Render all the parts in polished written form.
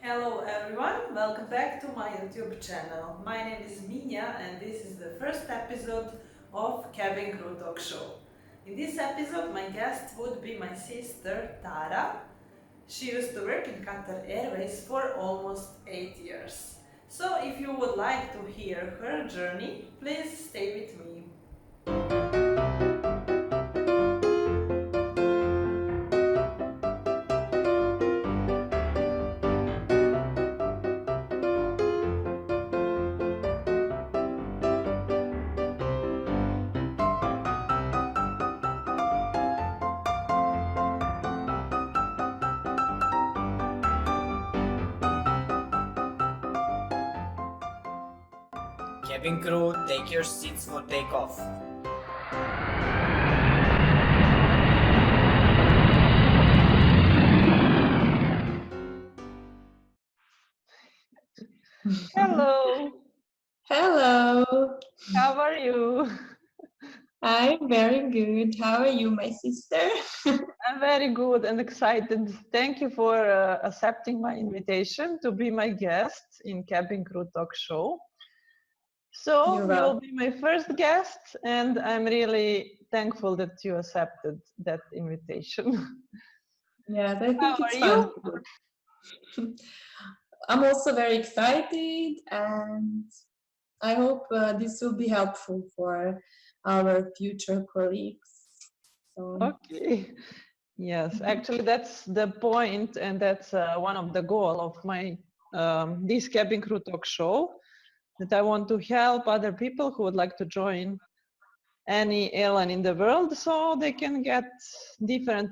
Hello everyone, welcome back to my YouTube channel. My name is Minja and this is the first episode of Cabin Crew Talk Show. In this episode, my guest would be my sister Tara. She used to work in Qatar Airways for almost 8 years. So if you would like to hear her journey, please stay with me. Cabin crew, take your seats for takeoff. Hello, Hello, how are you? I'm very good. How are you, my sister? I'm very good and excited. Thank you for accepting my invitation to be my guest in Cabin Crew Talk Show. So, You're you will welcome. be my first guest, and I'm really thankful that you accepted that invitation. Yes, I How think are it's fun. you? I'm also very excited, and I hope this will be helpful for our future colleagues. So, Okay. Yes, actually, that's the point, and that's one of the goal of my this Cabin Crew Talk Show. That I want to help other people who would like to join any airline in the world so they can get different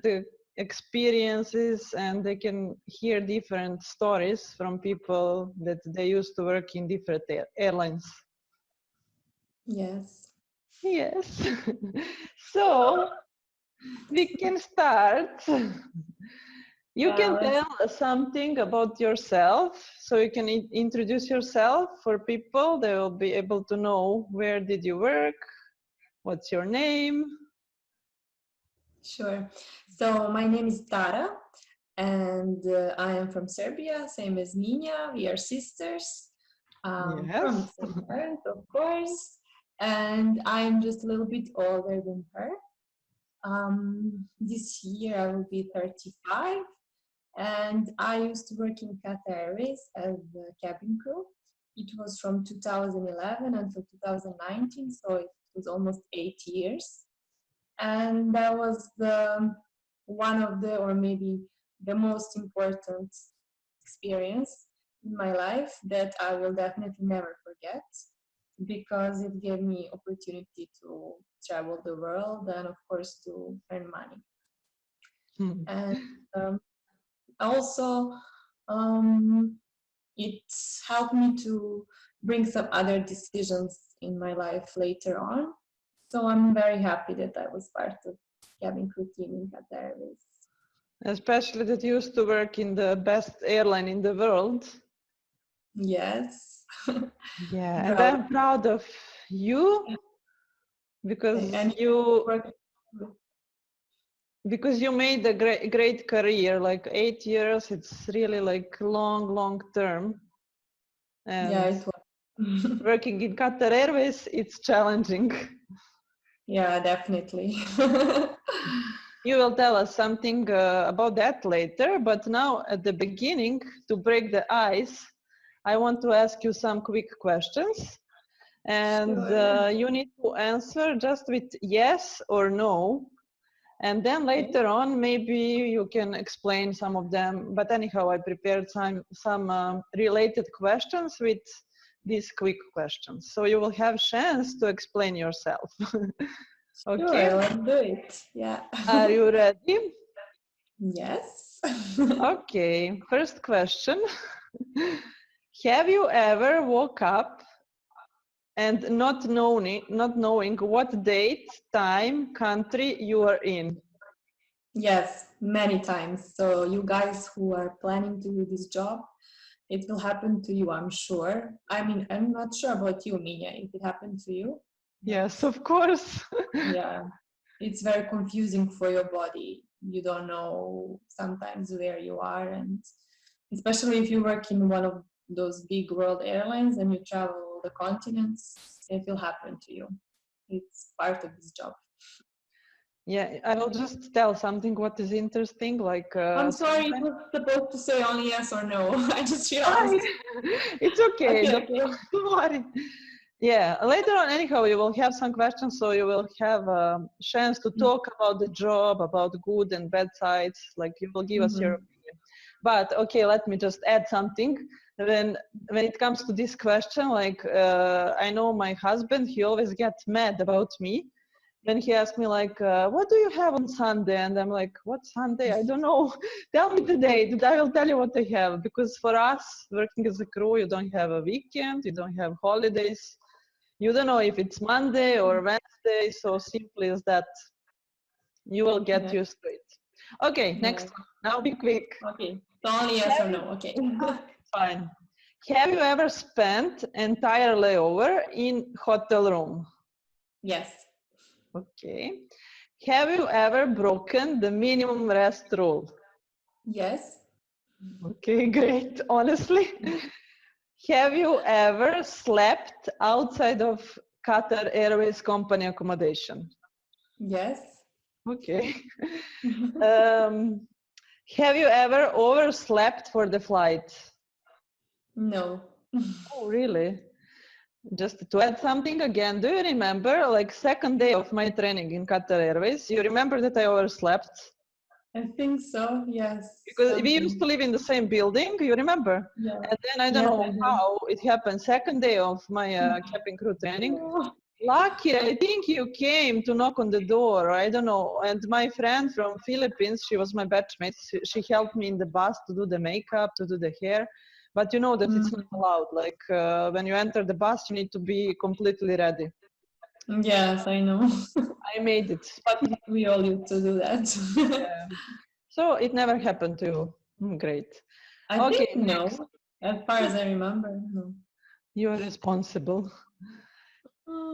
experiences and they can hear different stories from people that they used to work in different airlines. yes. Yes. So we can start. You can let's- tell us something about yourself, so you can introduce yourself for people. They will be able to know where did you work, what's your name. Sure. So, my name is Tara, and I am from Serbia, same as Minja. We are sisters from the Yes. same parents, of course, and I'm just a little bit older than her. This year I will be 35, and I used to work in Qatar Airways as a cabin crew. It was from 2011 until 2019, so it was almost 8 years. And that was one of the, or maybe the most important experience in my life that I will definitely never forget because it gave me opportunity to travel the world and of course to earn money. And also um, it helped me to bring some other decisions in my life later on. So I'm very happy that I was part of cabin crew team in Qatar Airways. Especially that you used to work in the best airline in the world. Yes. Yeah, and Proud. I'm proud of you because And you work- made a great career. Like 8 years, it's really like long term. yeah, And it was. working in Qatar Airways, it's challenging. Yeah, definitely. You will tell us something about that later, but now at the beginning, to break the ice, I want to ask you some quick questions. And Sure. you need to answer just with yes or no. And then later on, maybe you can explain some of them. But anyhow, I prepared some related questions with these quick questions. So you will have chance to explain yourself. Okay, Sure, let's do it. Yeah. are you ready? Yes. Okay, first question. Have you ever woke up and not knowing what date, time, country you are in? Yes, many times. So you guys who are planning to do this job, it will happen to you, I'm sure. I mean, I'm not sure about you, Mia, if it happened to you. Yes, of course. Yeah, it's very confusing for your body. You don't know sometimes where you are, and especially if you work in one of those big world airlines and you travel the continents, it will happen to you. It's part of this job. Yeah, I will just tell something what is interesting. Like, I'm sorry, it was supposed to say only yes or no. I just realized. It's okay. Okay, okay. Don't worry. Yeah, later on, anyhow, you will have some questions, so you will have a chance to talk about the job, about good and bad sides. Like, you will give us your opinion. But okay, let me just add something. When it comes to this question, like, I know my husband, he always gets mad about me. Then he asked me like, what do you have on Sunday? And I'm like, what Sunday? I don't know. Tell me the date and I will tell you what I have. Because for us, working as a crew, you don't have a weekend, you don't have holidays. You don't know if it's Monday or Wednesday. So simply as that, you will get used to it. Okay, next one. Now be quick. Okay, so only yes or no. Okay. Fine. Have you ever spent entire layover in hotel room? Yes. Okay. Have you ever broken the minimum rest rule? Yes. Okay, great. Honestly. Have you ever slept outside of Qatar Airways company accommodation? Yes. Okay. Have you ever overslept for the flight? No. Oh, really? Just to add something again, do you remember, like, second day of my training in Qatar Airways, you remember that I overslept? I think so. Yes. Because we used to live in the same building, you remember? Yeah. And then I don't know how it happened, second day of my cabin crew training. Lucky, I think you came to knock on the door, I don't know. And my friend from Philippines, she was my batchmate, she helped me in the bus to do the makeup, to do the hair. But you know that it's not allowed. Like when you enter the bus, you need to be completely ready. Yes, I know. I made it. But we all used to do that. Yeah. So it never happened to you. Great. I Okay, think no. next. As far as I remember, no. You're responsible.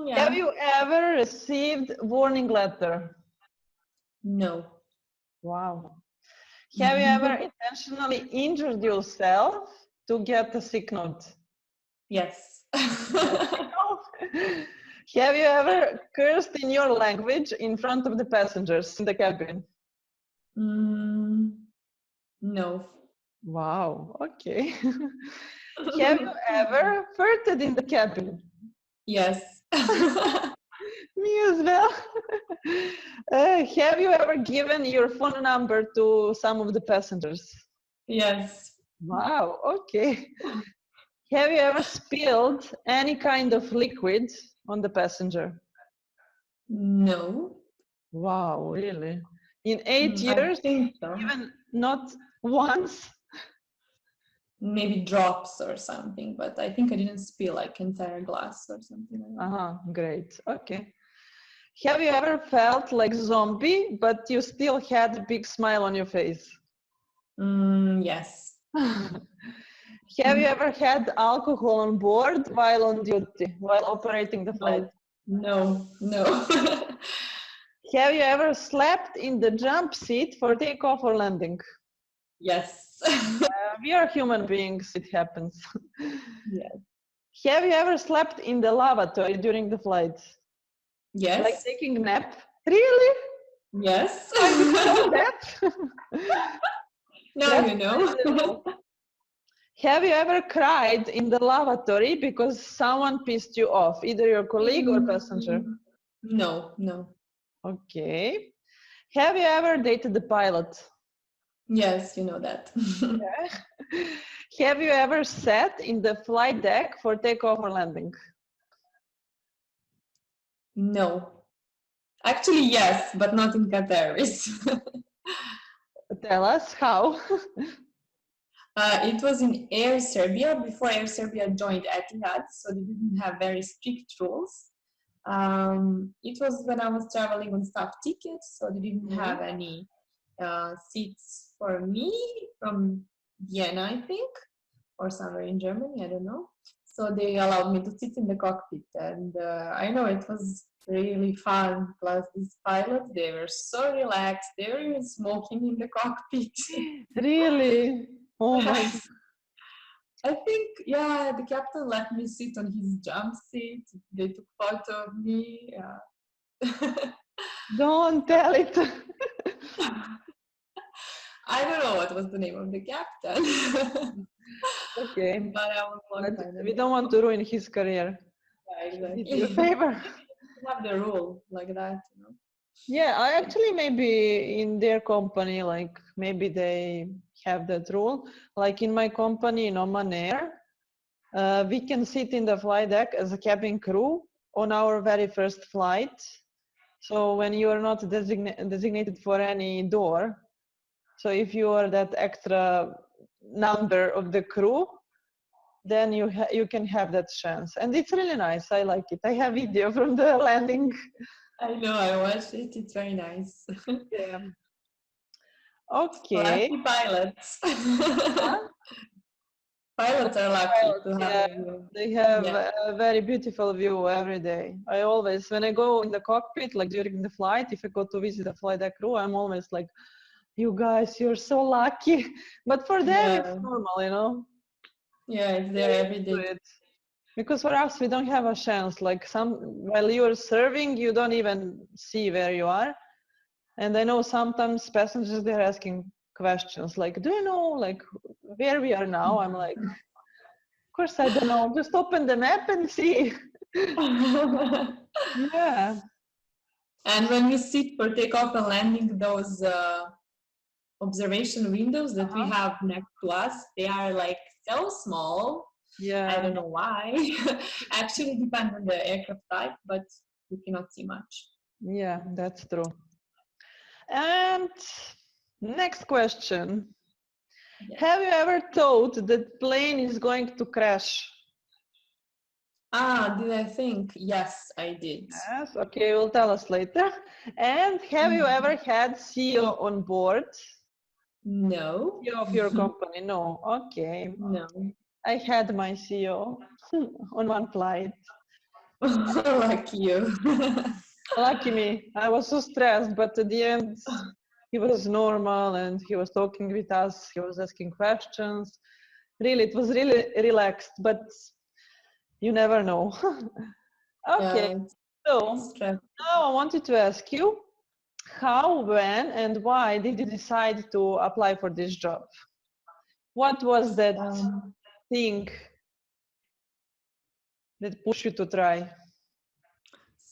Yeah. Have you ever received warning letter? No. Wow. Have you ever intentionally injured yourself to get a sick note? Yes. Have you ever cursed in your language in front of the passengers in the cabin? No. Wow, okay. Have you ever farted in the cabin? Yes. Me as well. Have you ever given your phone number to some of the passengers? Yes. Wow, okay. Have you ever spilled any kind of liquid on the passenger? No. Wow, really? In 8 I years, think so. even not once? Maybe drops or something, but I think I didn't spill like entire glass or something like that. Great. Okay. Have you ever felt like zombie, but you still had a big smile on your face? Yes. Have you ever had alcohol on board while on duty, while operating the flight? No. Have you ever slept in the jump seat for takeoff or landing? Yes. We are human beings, it happens. Yes. Have you ever slept in the lavatory during the flight? Yes. Like taking a nap? Really? Yes. I didn't know that. Now you know. Have you ever cried in the lavatory because someone pissed you off, either your colleague or passenger? No. Okay. Have you ever dated the pilot? Yes, you know that. Have you ever sat in the flight deck for takeoff or landing? No. Actually, yes, but not in Qatar Airways. Tell us how. It was in Air Serbia before Air Serbia joined Etihad, so they didn't have very strict rules. It was when I was traveling on staff tickets, so they didn't have any seats for me from Vienna, I think, or somewhere in Germany, I don't know. So they allowed me to sit in the cockpit, and I know it was really fun. Plus, these pilots, they were so relaxed. They were even smoking in the cockpit. Really? Oh my God. I think, yeah, the captain let me sit on his jump seat. They took photo of me. Yeah. Don't tell it. I don't know what was the name of the captain, Okay. but I was long But time we ago. don't want to ruin his career. Yeah, He did exactly. you a favor. Have the rule like that, you know. Yeah, I actually maybe in their company, like maybe they have that rule. Like in my company, in Oman Air, we can sit in the flight deck as a cabin crew on our very first flight. So when you are not designated for any door, so if you are that extra number of the crew, then you can have that chance, and it's really nice. I like it. I have video from the landing. I know, I watched it. It's very nice. Yeah. Okay. Lucky pilots. Huh? Pilots are lucky Pilots, to have yeah, you. they have Yeah. a very beautiful view every day. I always, when I go in the cockpit, like during the flight, if I go to visit a flight deck crew, I'm always like, you guys, you're so lucky. But for them, it's Yeah. normal, you know. Yeah, it's They're there every used day. to it. Because for us, we don't have a chance. Like while you're serving, you don't even see where you are. And I know sometimes passengers, they're asking questions like, do you know like where we are now? I'm like, of course I don't know. Just open the map and see. Yeah. And when we sit for takeoff and landing, those observation windows that we Uh-huh. have next to us, they are like so small. I Yeah. don't know why. Actually, depends on the aircraft type, but you cannot see much. Yeah, that's true. And next question. Yeah. Have you ever thought that plane is going to crash? Ah, did I think? Yes, I did. Yes. Okay, you'll tell us later. And have you ever had CEO on board? No. CEO of your company? No. Okay. No. I had my CEO on one flight. Like you. Lucky me. I was so stressed, but at the end, he was normal and he was talking with us. He was asking questions. Really, it was really relaxed, but you never know. Okay, Yeah, so it's stressful. now I wanted to ask you how, when, and why did you decide to apply for this job? What was that Um, thing that pushed you to try?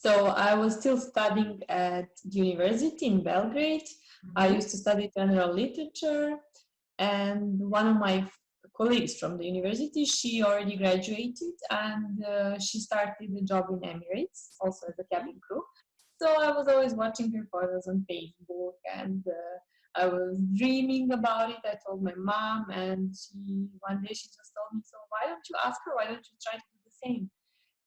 so I was still studying at the university in Belgrade. I used to study general literature, and one of my colleagues from the university, she already graduated, and she started a job in Emirates, also as a cabin crew. So I was always watching her photos on Facebook, and I was dreaming about it. I told my mom, and one day she just told me, "So why don't you ask her? Why don't you try to do the same?"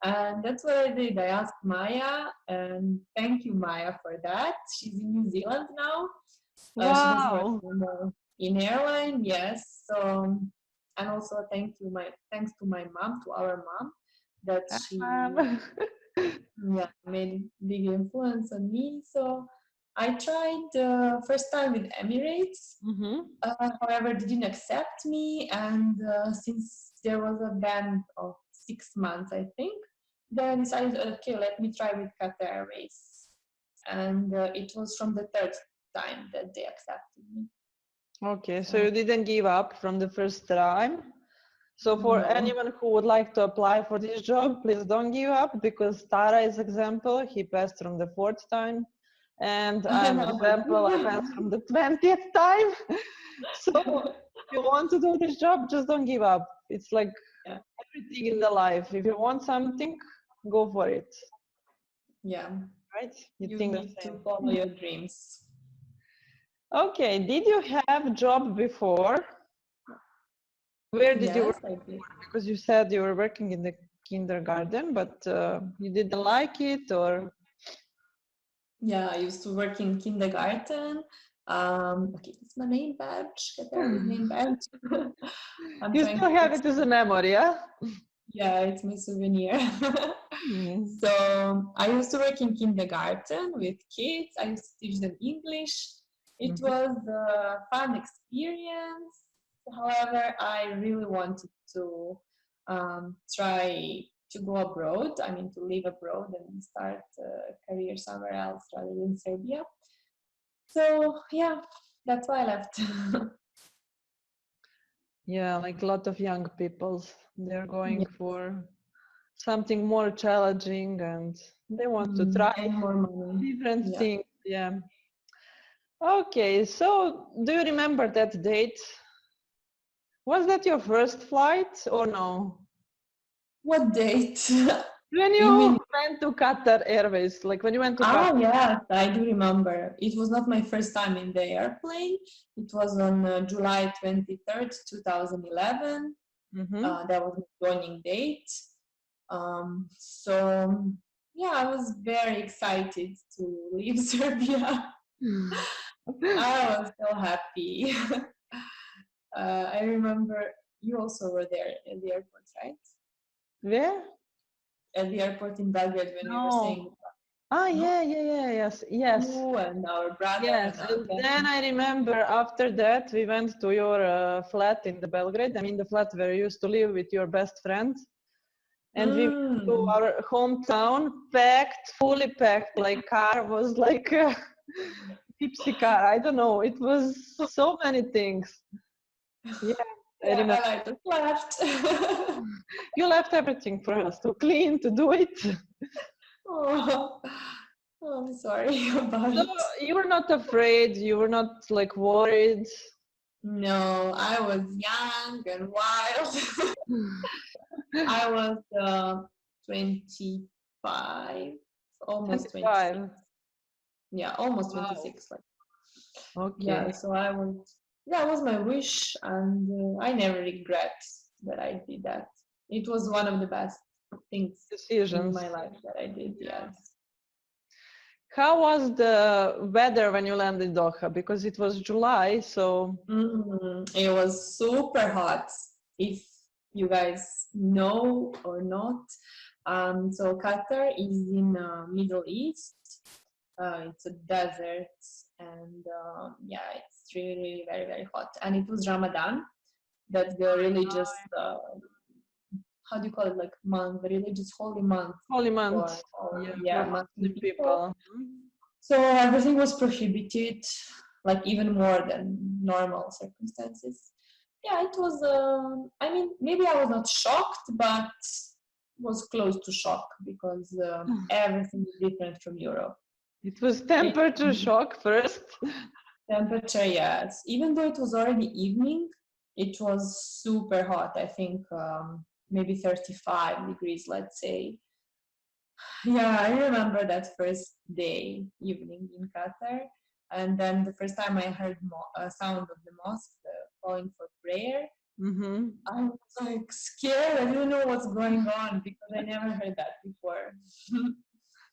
And that's what I did. I asked Maya, and thank you, Maya, for that. She's in New Zealand now. She doesn't work Wow. anymore in airline. Yes. So, and also thanks to my mom, to our mom, that she Um, yeah, made big influence on me. So I tried first time with Emirates. mhm. However, they didn't accept me, and since there was a ban of 6 months, I think, then I decided, okay, let me try with Qatar Airways, and it was from the third time that they accepted me. Okay, so So you didn't give up from the first time. So for no. anyone who would like to apply for this job, please don't give up because Tara is example. He passed from the fourth time. And I'm example, I passed from the 20th time. So if you want to do this job, just don't give up. It's like Yeah, everything in the life. If you want something, go for it. yeah. Right? You You think the need to follow same. your dreams. Okay, did you have job before? Where did you Yes, work I did. before? Because you said you were working in the kindergarten, but you didn't like it, or Yeah, I used to work in kindergarten. Okay, it's my name badge. Qatar's name badge. I'm you trying still to have fix it as a it. memory, yeah? Yeah, it's my souvenir. Mm. So I used to work in kindergarten with kids. I used to teach them English. It Mhm. was a fun experience. However, I really wanted to try to go abroad. I mean, to live abroad and start a career somewhere else rather than Serbia. So yeah, that's why I left. Yeah, like a lot of young people, they're going Yeah. for something more challenging and they want to try And more money. different Yeah. things. Yeah. Okay, so do you remember that date? Was that your first flight or no? What date? When You you mean? went to Qatar Airways, like when you went to Ah, Qatar. yes, I do remember. It was not my first time in the airplane. It was on July 23rd, 2011. Mm-hmm. That was the joining date. So, yeah, I was very excited to leave Serbia. I was so happy. I remember you also were there at the airport, right? Where? At the airport in Belgrade when we were staying. No. Ah, No? yes, yes. You and our brother and Yes, our and then cousin. I remember after that we went to your flat in the Belgrade. I mean, the flat where you used to live with your best friend. And we went to Mm. our hometown, packed, fully packed. Like car was like a gypsy car. I don't know. It was so many things. Yeah, I Yeah, remember. and I just left. You left everything for us to clean, to do it. Oh, I'm sorry about So it. you were not afraid. You were not like worried. No, I was young and wild. I was 25, almost 26. 25. Yeah, almost Wow. 26. Like, yeah, Okay. so I was, that was my wish, and I never regret that I did that. It was one of the best things in Decisions. my life that I did, Yeah. yes. How was the weather when you landed in Doha? Because it was July, so It was super hot. If you guys know or not, so Qatar is in Middle East. It's a desert, and yeah, it's really, really very, very hot. And it was Ramadan, that's the religious, how do you call it, like month, the religious holy month holy for month. Yeah, yeah for Muslim Muslim people. people. So everything was prohibited, like even more than normal circumstances. Yeah, it was. I mean, maybe I was not shocked, but was close to shock because everything is different from Europe. It was It, temperature shock first. temperature, yes. Even though it was already evening, it was super hot. I think maybe 35 degrees, let's say. Yeah, I remember that first day, evening in Qatar. And then the first time I heard a sound of the mosque calling for prayer, Mm-hmm. I was like scared. I didn't know what's going on because I never heard that before.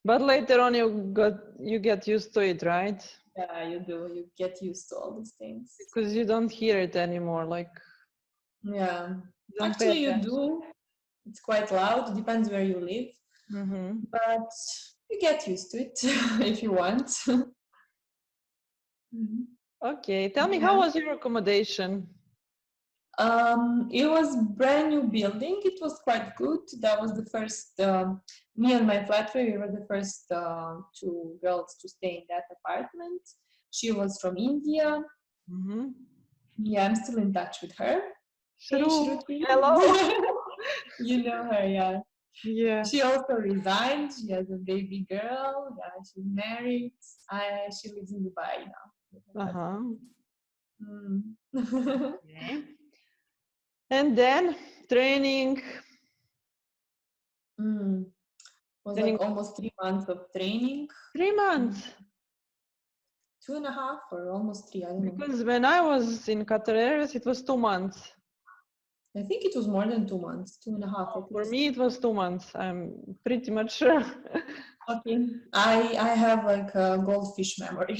But later on, you get used to it, right? Yeah, you do. You get used to all these things. Because you don't hear it anymore. Like Yeah, you don't pay actually, you attention. do. It's quite loud. It depends where you live, Mm-hmm. but you get used to it if you want. Mhm. Okay, tell me, how Yeah. was your accommodation? It was brand new building. It was quite good. That was the first. Me and my flatmate, we were the first two girls to stay in that apartment. She was from India. Mm-hmm. Yeah, I'm still in touch with her. Hey, Shru, Shruti. hello. You know her, yeah. Yeah. She also resigned. She has a baby girl. Yeah, she's married. She lives in Dubai now with her Uh-huh. husband. Mm. Okay. And then training. Mm. Was Training like almost 3 months of training. 3 months. 2.5 or almost 3, I don't know. Because when I was in Qatar Airways, it was 2 months. I think it was more than 2 months, 2.5 at For least. me, it was 2 months. I'm pretty much sure. Okay, I have like a goldfish memory.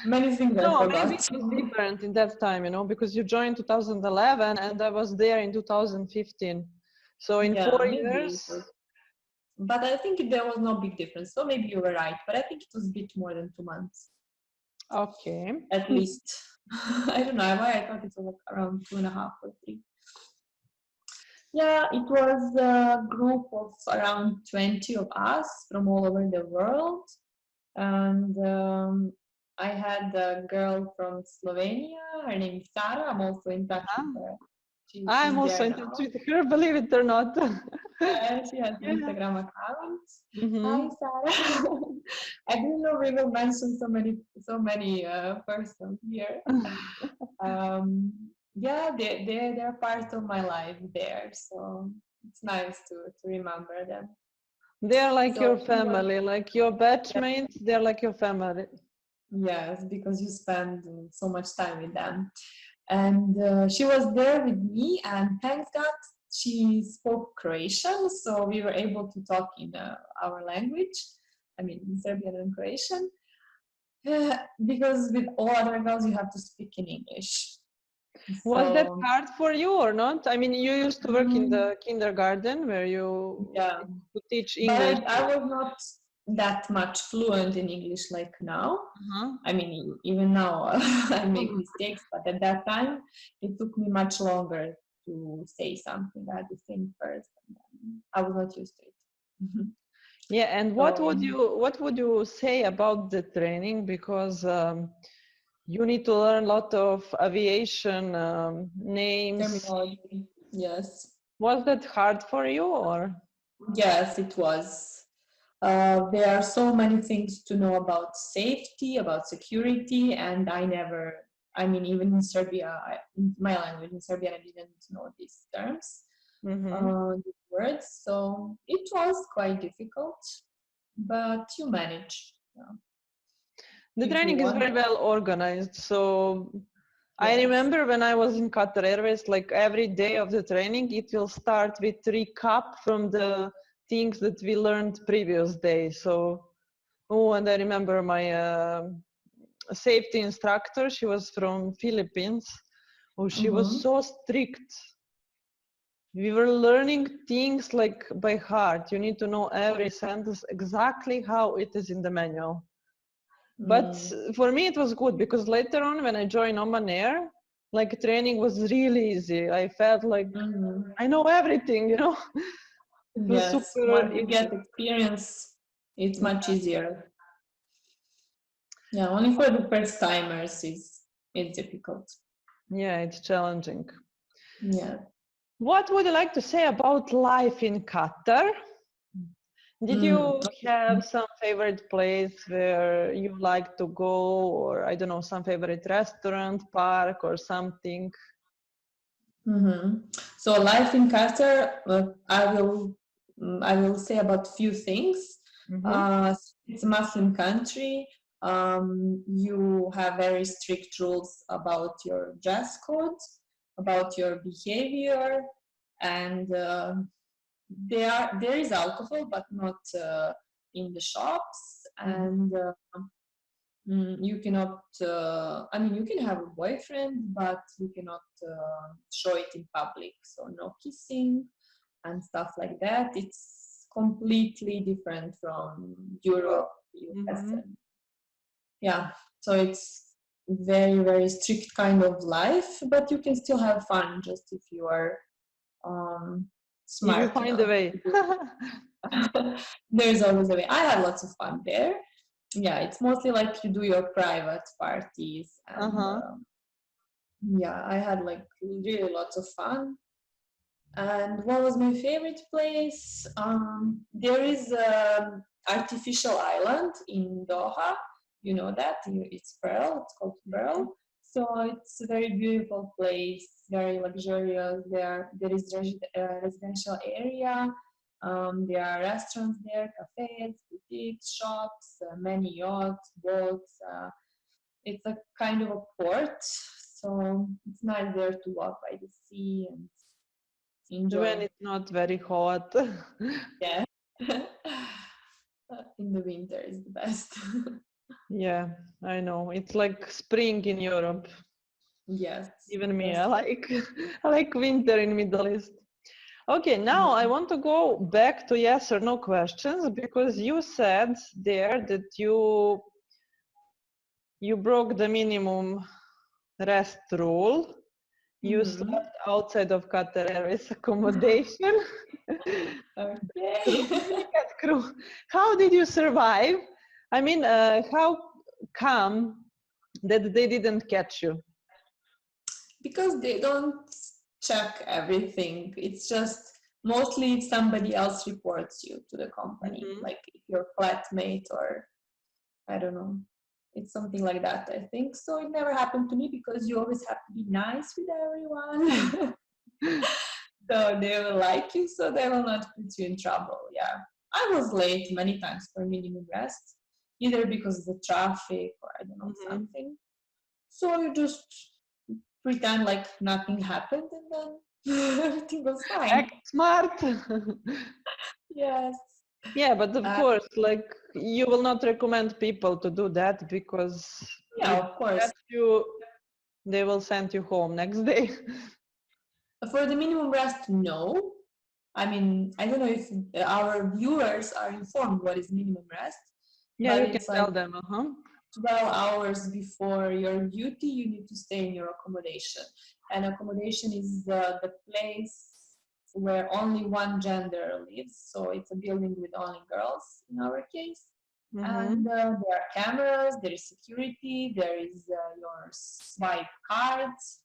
Many things I No, maybe forgot. it was different in that time, because you joined 2011 and I was there in 2015. So in Yeah, 4 years, maybe it was. But I think there was no big difference. So maybe you were right. But I think it was a bit more than 2 months, okay. at least. I don't know why I thought it was like around 2.5 or 3. Yeah, it was a group of around 20 of us from all over the world. And I had a girl from Slovenia. Her name is Tara. I'm also in touch with her. I'm She's also there in touch now. with her, believe it or not. Yeah, she has an Yeah. Instagram account. Mhm. Hi, Sarah. I didn't know we will mention so many persons here. Yeah, they're part of my life there, so it's nice to remember them. They're like So your family, like your batchmates, they're like your family. yes, because you spend so much time with them. And she was there with me, and thanks God she spoke Croatian, so we were able to talk in our language. I mean, in Serbian and Croatian. Because with all other girls, you have to speak in English. Was that So hard for you or not? I mean, you used to work in the kindergarten where you yeah, to teach but English. I was not that much fluent in English like now. Uh-huh. I mean, even now I make Mhm. mistakes, but at that time it took me much longer to say something. I had to think first, and then I was not used to it. Yeah, and So what would you say about the training? Because you need to learn a lot of aviation names. terminology, yes, Was that hard for you or? yes, it was. There are so many things to know about safety, about security, and I mean, even in Serbia, in my language, in Serbian, I didn't know these terms, Mhm. these words. So it was quite difficult, but you manage. Yeah. The If you training is want. very well organized. So I Yes. remember when I was in Qatar Airways, like every day of the training, it will start with recap from the things that we learned previous day. So, oh, and I remember my safety instructor, she was from Philippines. Oh, she was Mm-hmm. so strict. We were learning things like by heart. You need to know every sentence exactly how it is in the manual. But Mm. for me, it was good because later on, when I joined Oman Air, like training was really easy. I felt like Mm-hmm. I know everything, you know. It was Yes. super Once you easy. get experience, it's much easier. Yeah, only for the first timers it's difficult. Yeah, it's challenging. Yeah. What would you like to say about life in Qatar? Did Mm. you have some favorite place where you like to go, or I don't know, some favorite restaurant, park, or something? Mm-hmm. So life in Qatar, I will say about few things. Mm-hmm. It's a Muslim country. You have very strict rules about your dress code, about your behavior, and there is alcohol, but not in the shops. And you cannot. I mean, you can have a boyfriend, but you cannot show it in public. So no kissing and stuff like that. It's completely different from Europe, US, Mm-hmm. and yeah. So it's very strict kind of life, but you can still have fun just if you are um, If you smart find a enough way. to do it. There's always a way. I had lots of fun there. Yeah, it's mostly like you do your private parties, and Uh-huh. yeah, I had like really lots of fun. And what was my favorite place? There is an artificial island in Doha. You know that? It's Pearl. It's called Pearl. So it's a very beautiful place, very luxurious. There is residential area. There are restaurants there, cafes, boutiques, shops, many yachts, boats. It's a kind of a port, so it's nice there to walk by the sea and When enjoy. it's not very hot. Yeah. In the winter is the best. Yeah, I know. It's like spring in Europe. Yes, Even me, that's I true. like I like winter in Middle East. Okay, now I Mhm. want to go back to yes or no questions because you said there that you broke the minimum rest rule. You slept outside of Qatar Airways accommodation. Okay. Crew. How did you survive? I mean, how come that they didn't catch you? Because they don't check everything. It's just mostly somebody else reports you to the company, like if your flatmate or I don't know. It's something like that, I think. So it never happened to me because you always have to be nice with everyone. So they will like you, so they will not put you in trouble. Yeah. I was late many times for minimum rest, either because of the traffic or I don't know, something. So you just pretend like nothing happened and then everything was fine. Act smart. Yes. Yeah, but of course, like you will not recommend people to do that because Yeah, if of course. that's you, they will send you home next day. For the minimum rest, no. I mean, I don't know if our viewers are informed what is minimum rest. Yeah, but you can it's tell like them. 12 hours before your duty, you need to stay in your accommodation. And accommodation is the place where only one gender lives. So it's a building with only girls in our case. And there are cameras, there is security, there is your swipe cards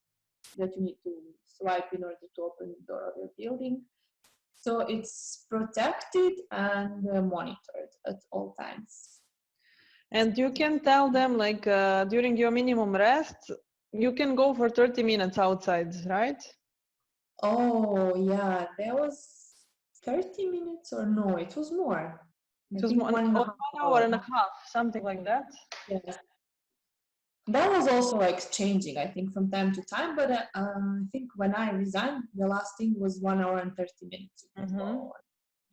that you need to swipe in order to open the door of your building. So it's protected and monitored at all times. And you can tell them like during your minimum rest, you can go for 30 minutes outside, right? Oh, yeah, there was 30 minutes or no, it was more. It I was think 1.5 1 hour hours. and a half, something like that. Yes. That was also like changing, I think, from time to time. But I think when I resigned, the last thing was 1 hour and 30 minutes. You can go and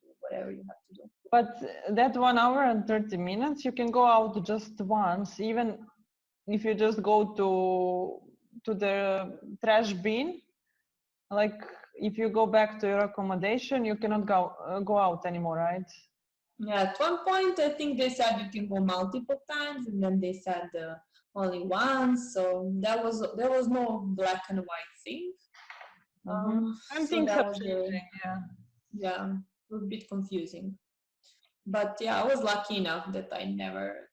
do whatever you have to do. But that 1 hour and 30 minutes, you can go out just once, even if you just go to the trash bin. Like if you go back to your accommodation, you cannot go out anymore, right? Yeah, at one point, I think they said you can go multiple times, and then they said only once. So there was no black and white thing. And So things that are was changing, yeah, it was a bit confusing. But yeah, I was lucky enough that I never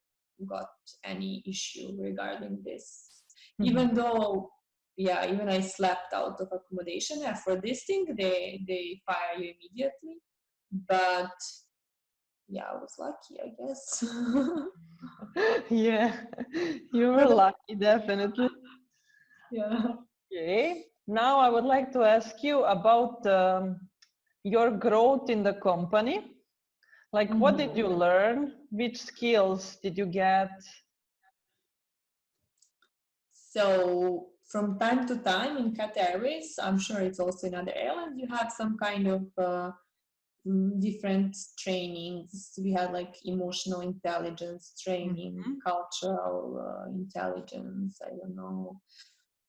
got any issue regarding this. Even though, yeah, even I slept out of accommodation. Yeah, for this thing, they fire you immediately. But yeah, I was lucky, I guess. Yeah, you were lucky, definitely. Yeah. Okay, now I would like to ask you about your growth in the company. Like, what did you learn? Which skills did you get? So from time to time in Qatar Airways, I'm sure it's also in other airlines, you have some kind of different trainings. We had like emotional intelligence training, cultural intelligence, I don't know,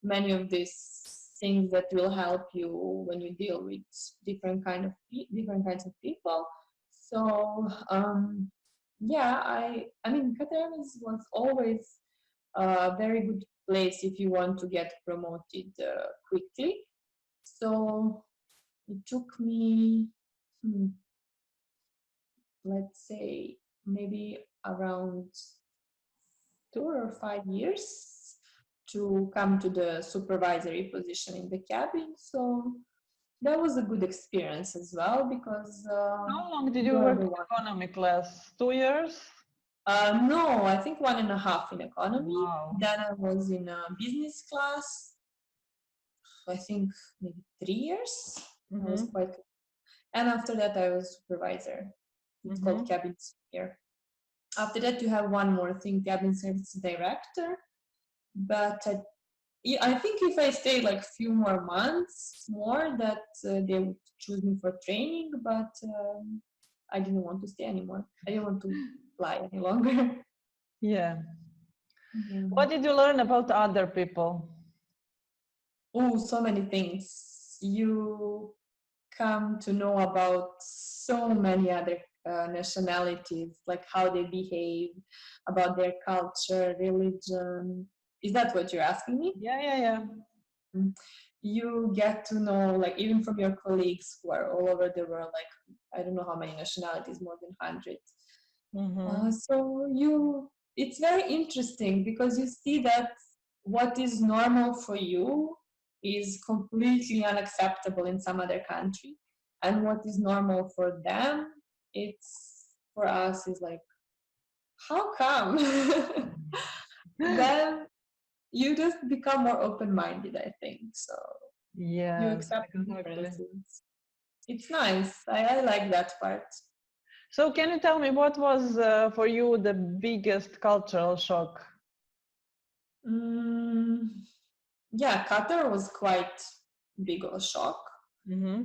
many of these things that will help you when you deal with different kinds of people. So yeah, I mean Qatar Airways was always a very good place if you want to get promoted quickly. So it took me let's say maybe around 2 or 5 years to come to the supervisory position in the cabin. So that was a good experience as well because How long did you you're work the in one. economy class? 2 years? No, I think 1.5 in economy. Wow. Then I was in a business class. I think maybe 3 years. I was quite. And after that, I was supervisor. It's called cabin here. After that, you have one more thing, cabin service director. But I think if I stay like a few more months more, that they would choose me for training. But I didn't want to stay anymore. I didn't want to fly any longer. Yeah. What did you learn about other people? Oh, so many things. You come to know about so many other nationalities, like how they behave, about their culture, religion, Is that what you're asking me? Yeah. You get to know, like, even from your colleagues who are all over the world, like, I don't know how many nationalities, more than 100. So it's very interesting because you see that what is normal for you is completely unacceptable in some other country, and what is normal for them, it's for us is like, how come? Then you just become more open-minded, I think. So you Yes, accept the exactly. differences. It's nice. I like that part. So can you tell me what was for you the biggest cultural shock? Mm, yeah, Qatar was quite big of a shock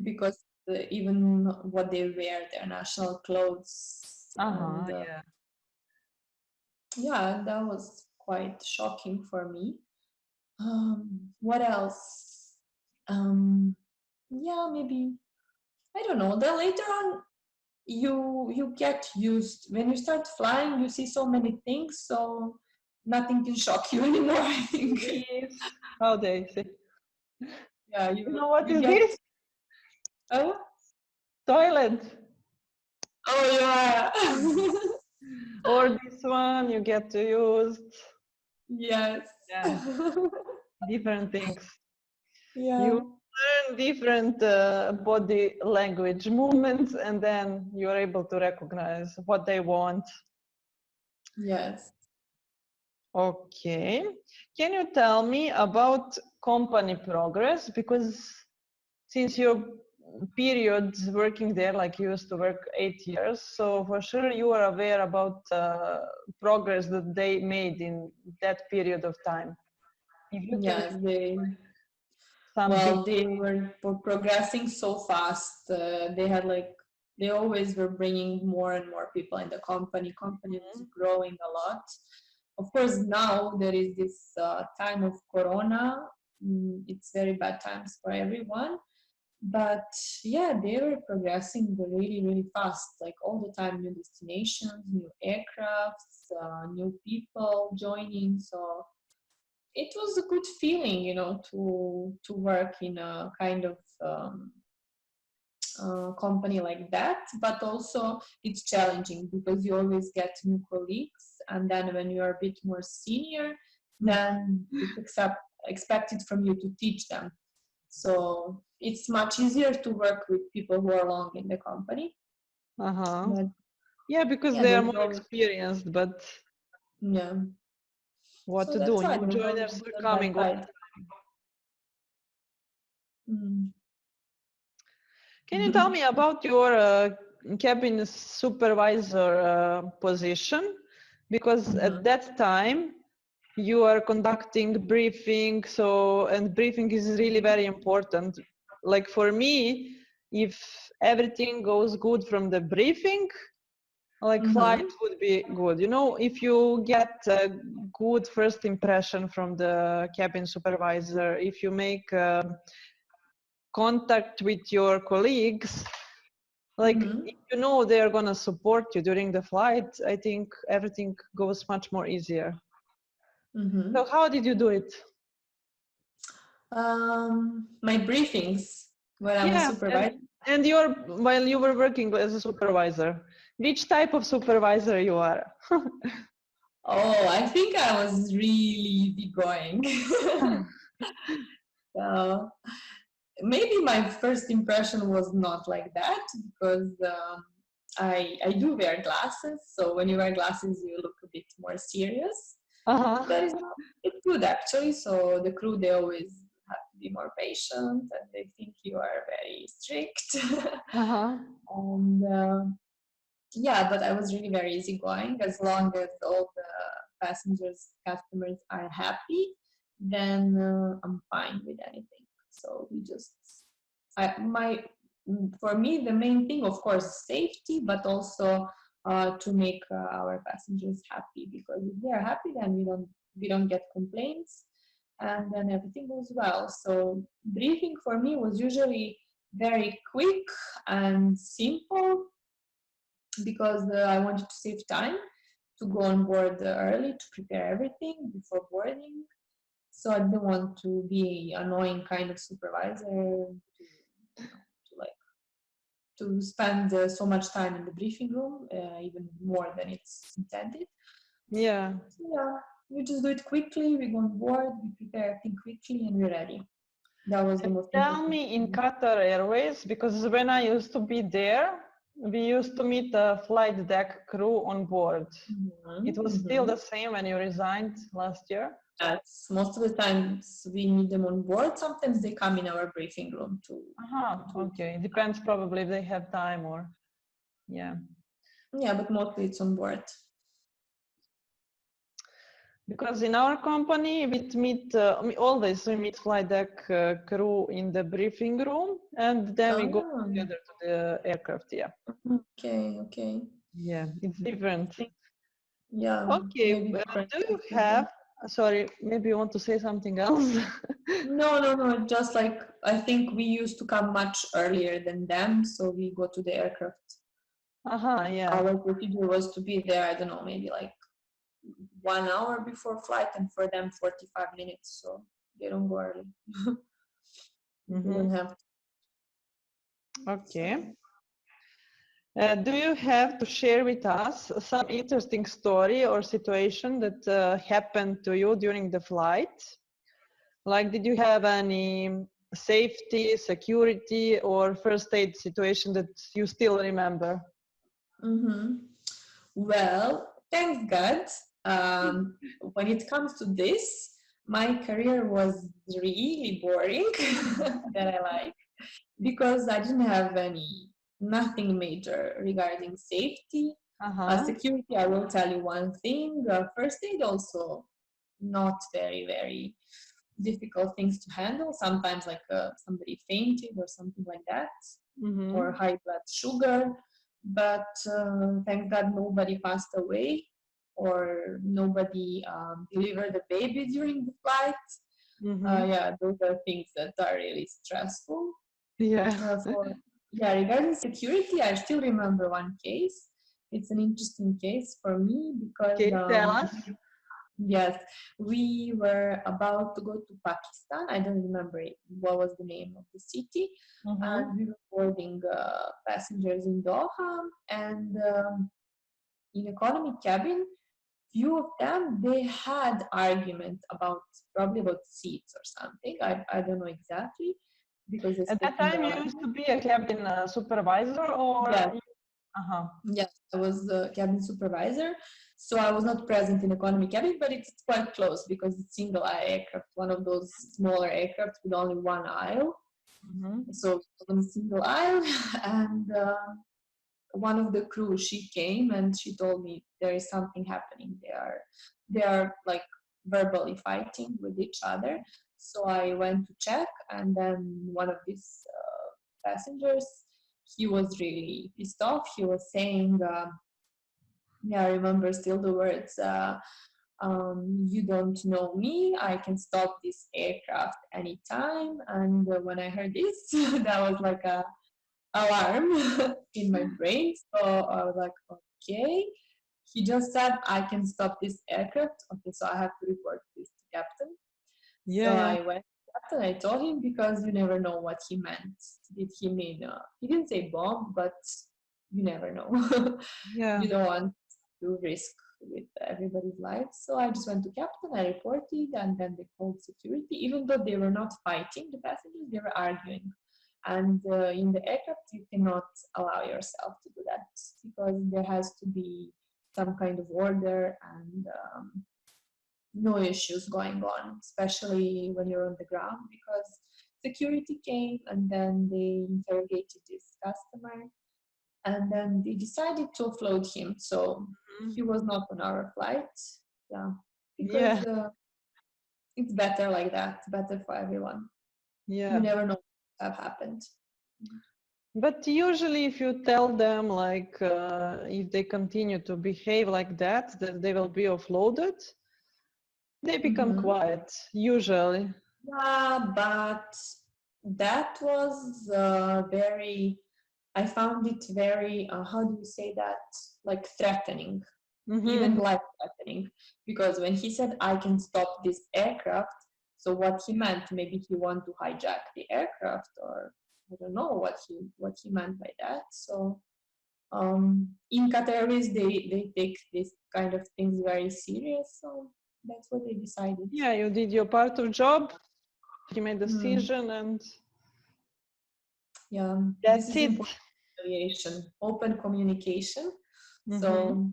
because even what they wear, their national clothes, and Yeah. yeah, that was quite shocking for me. What else? Yeah, maybe I don't know. Then later on, you get used. When you start flying, you see so many things, so nothing can shock you anymore. I think. This, how they say. Yeah, You know what you is get. this? Oh, Toilet. oh yeah. Or this one you get to use. Yes. Yeah, different things. Yeah. You learn different body language movements and then you're able to recognize what they want. Yes. Okay. Can you tell me about company progress? Because since your periods working there, like you used to work 8 years, so for sure you are aware about progress that they made in that period of time. If you can, Yes. They some big. well, they were progressing so fast. They had like they always were bringing more and more people in the company. Company was growing a lot. Of course, now there is this time of Corona. It's very bad times for everyone. But yeah, they were progressing really, really fast. Like all the time, new destinations, new aircrafts, new people joining. So it was a good feeling, to work in a kind of company like that. But also, it's challenging because you always get new colleagues, and then when you are a bit more senior, then it's expected from you to teach them. So it's much easier to work with people who are long in the company. But Yeah, because yeah, they are there's more always experienced, but yeah. what So to that's do? why New there's always joiners good are and bad coming all side. the time. Mm. Can you tell me about your cabin supervisor position? Because at that time you are conducting briefing, and briefing is really very important. Like for me, if everything goes good from the briefing, like flight would be good. If you get a good first impression from the cabin supervisor, if you make contact with your colleagues, like if they're gonna support you during the flight, I think everything goes much more easier. So how did you do it? My briefings when I was Yeah, supervisor. and while you were working as a supervisor, which type of supervisor you are? Oh, I think I was really easygoing. So maybe my first impression was not like that because I do wear glasses. So when you wear glasses, you look a bit more serious. That is not it's good actually. So the crew, they always have to be more patient and they think you are very strict. And yeah, but I was really very easygoing. As long as all the passengers, customers are happy, then I'm fine with anything. So we just, for me, the main thing, of course, is safety, but also to make our passengers happy. Because if they are happy, then we don't get complaints, and then everything goes well. So briefing for me was usually very quick and simple because I wanted to save time to go on board early to prepare everything before boarding. So I didn't want to be annoying kind of supervisor to like to spend so much time in the briefing room, even more than it's intended. Yeah. So yeah, we just do it quickly. We go on board, we prepare everything quickly, and we're ready. That was the most Tell important me, in thing. Qatar Airways, because when I used to be there, we used to meet the flight deck crew on board. It was still the same when you resigned last year? Yes, most of the times we meet them on board. Sometimes they come in our briefing room to Okay. It depends probably if they have time or, yeah. yeah, but mostly it's on board. Because in our company, always we meet flight deck crew in the briefing room, and then we go together to the aircraft. Yeah. Okay. Yeah, it's different. Yeah, Okay. maybe different. Do you have? Sorry, maybe you want to say something else? No. Just like I think we used to come much earlier than them, so we go to the aircraft. Yeah. Our procedure was to be there. I don't know, maybe like 1 hour before flight, and for them 45 minutes. So they don't go early. They don't have to. Okay. Do you have to share with us some interesting story or situation that happened to you during the flight? Like, did you have any safety, security, or first aid situation that you still remember? Well, thank God. When it comes to this, my career was really boring that I like because I didn't have nothing major regarding safety. Security, I will tell you one thing. First aid also not very, very difficult things to handle. Sometimes like somebody fainted or something like that, or high blood sugar. But thank God nobody passed away or nobody delivered a baby during the flight. Yeah, those are things that are really stressful. Yeah. Regarding security, I still remember one case. It's an interesting case for me because Okay, tell us. yes, we were about to go to Pakistan. I don't remember what was the name of the city, and we were boarding passengers in Doha, and in economy cabin, few of them they had argument about probably about seats or something. I don't know exactly because they At spoke that in time, you the used to be a cabin supervisor, or? yeah. Uh-huh. Yes, I was the cabin supervisor. So I was not present in economy cabin, but it's quite close because it's single aisle aircraft, one of those smaller aircraft with only one aisle. So it was single aisle, and one of the crew, she came and she told me there is something happening. They are like verbally fighting with each other. So I went to check, and then one of these passengers, he was really pissed off. He was saying, I remember still the words, you don't know me, I can stop this aircraft anytime. And when I heard this, that was like a alarm in my brain. So I was like, okay. He just said, I can stop this aircraft. Okay, so I have to report this to captain. So I went to captain, I told him because you never know what he meant. Did he mean, he didn't say bomb, but you never know. You don't want to risk with everybody's life. So I just went to captain, I reported, and then they called security. Even though they were not fighting, the passengers, they were arguing. And in the aircraft, you cannot allow yourself to do that because there has to be some kind of order and no issues going on, especially when you're on the ground, because security came and then they interrogated this customer and then they decided to offload him. So he was not on our flight. Yeah, because it's better like that, better for everyone. You never know what have happened. But usually if you tell them like if they continue to behave like that they will be offloaded, they become quiet usually. Yeah, but that was I found it very, how do you say that? Like threatening, even life threatening. Because when he said, I can stop this aircraft, So what he meant, maybe he wanted to hijack the aircraft, or I don't know what he meant by that. So in Qatar Airways, they take this kind of things very serious. So that's what they decided. Yeah, you did your part of job. You made a Mm. decision, and Yeah, that's this is it. important. Open communication. Mhm. So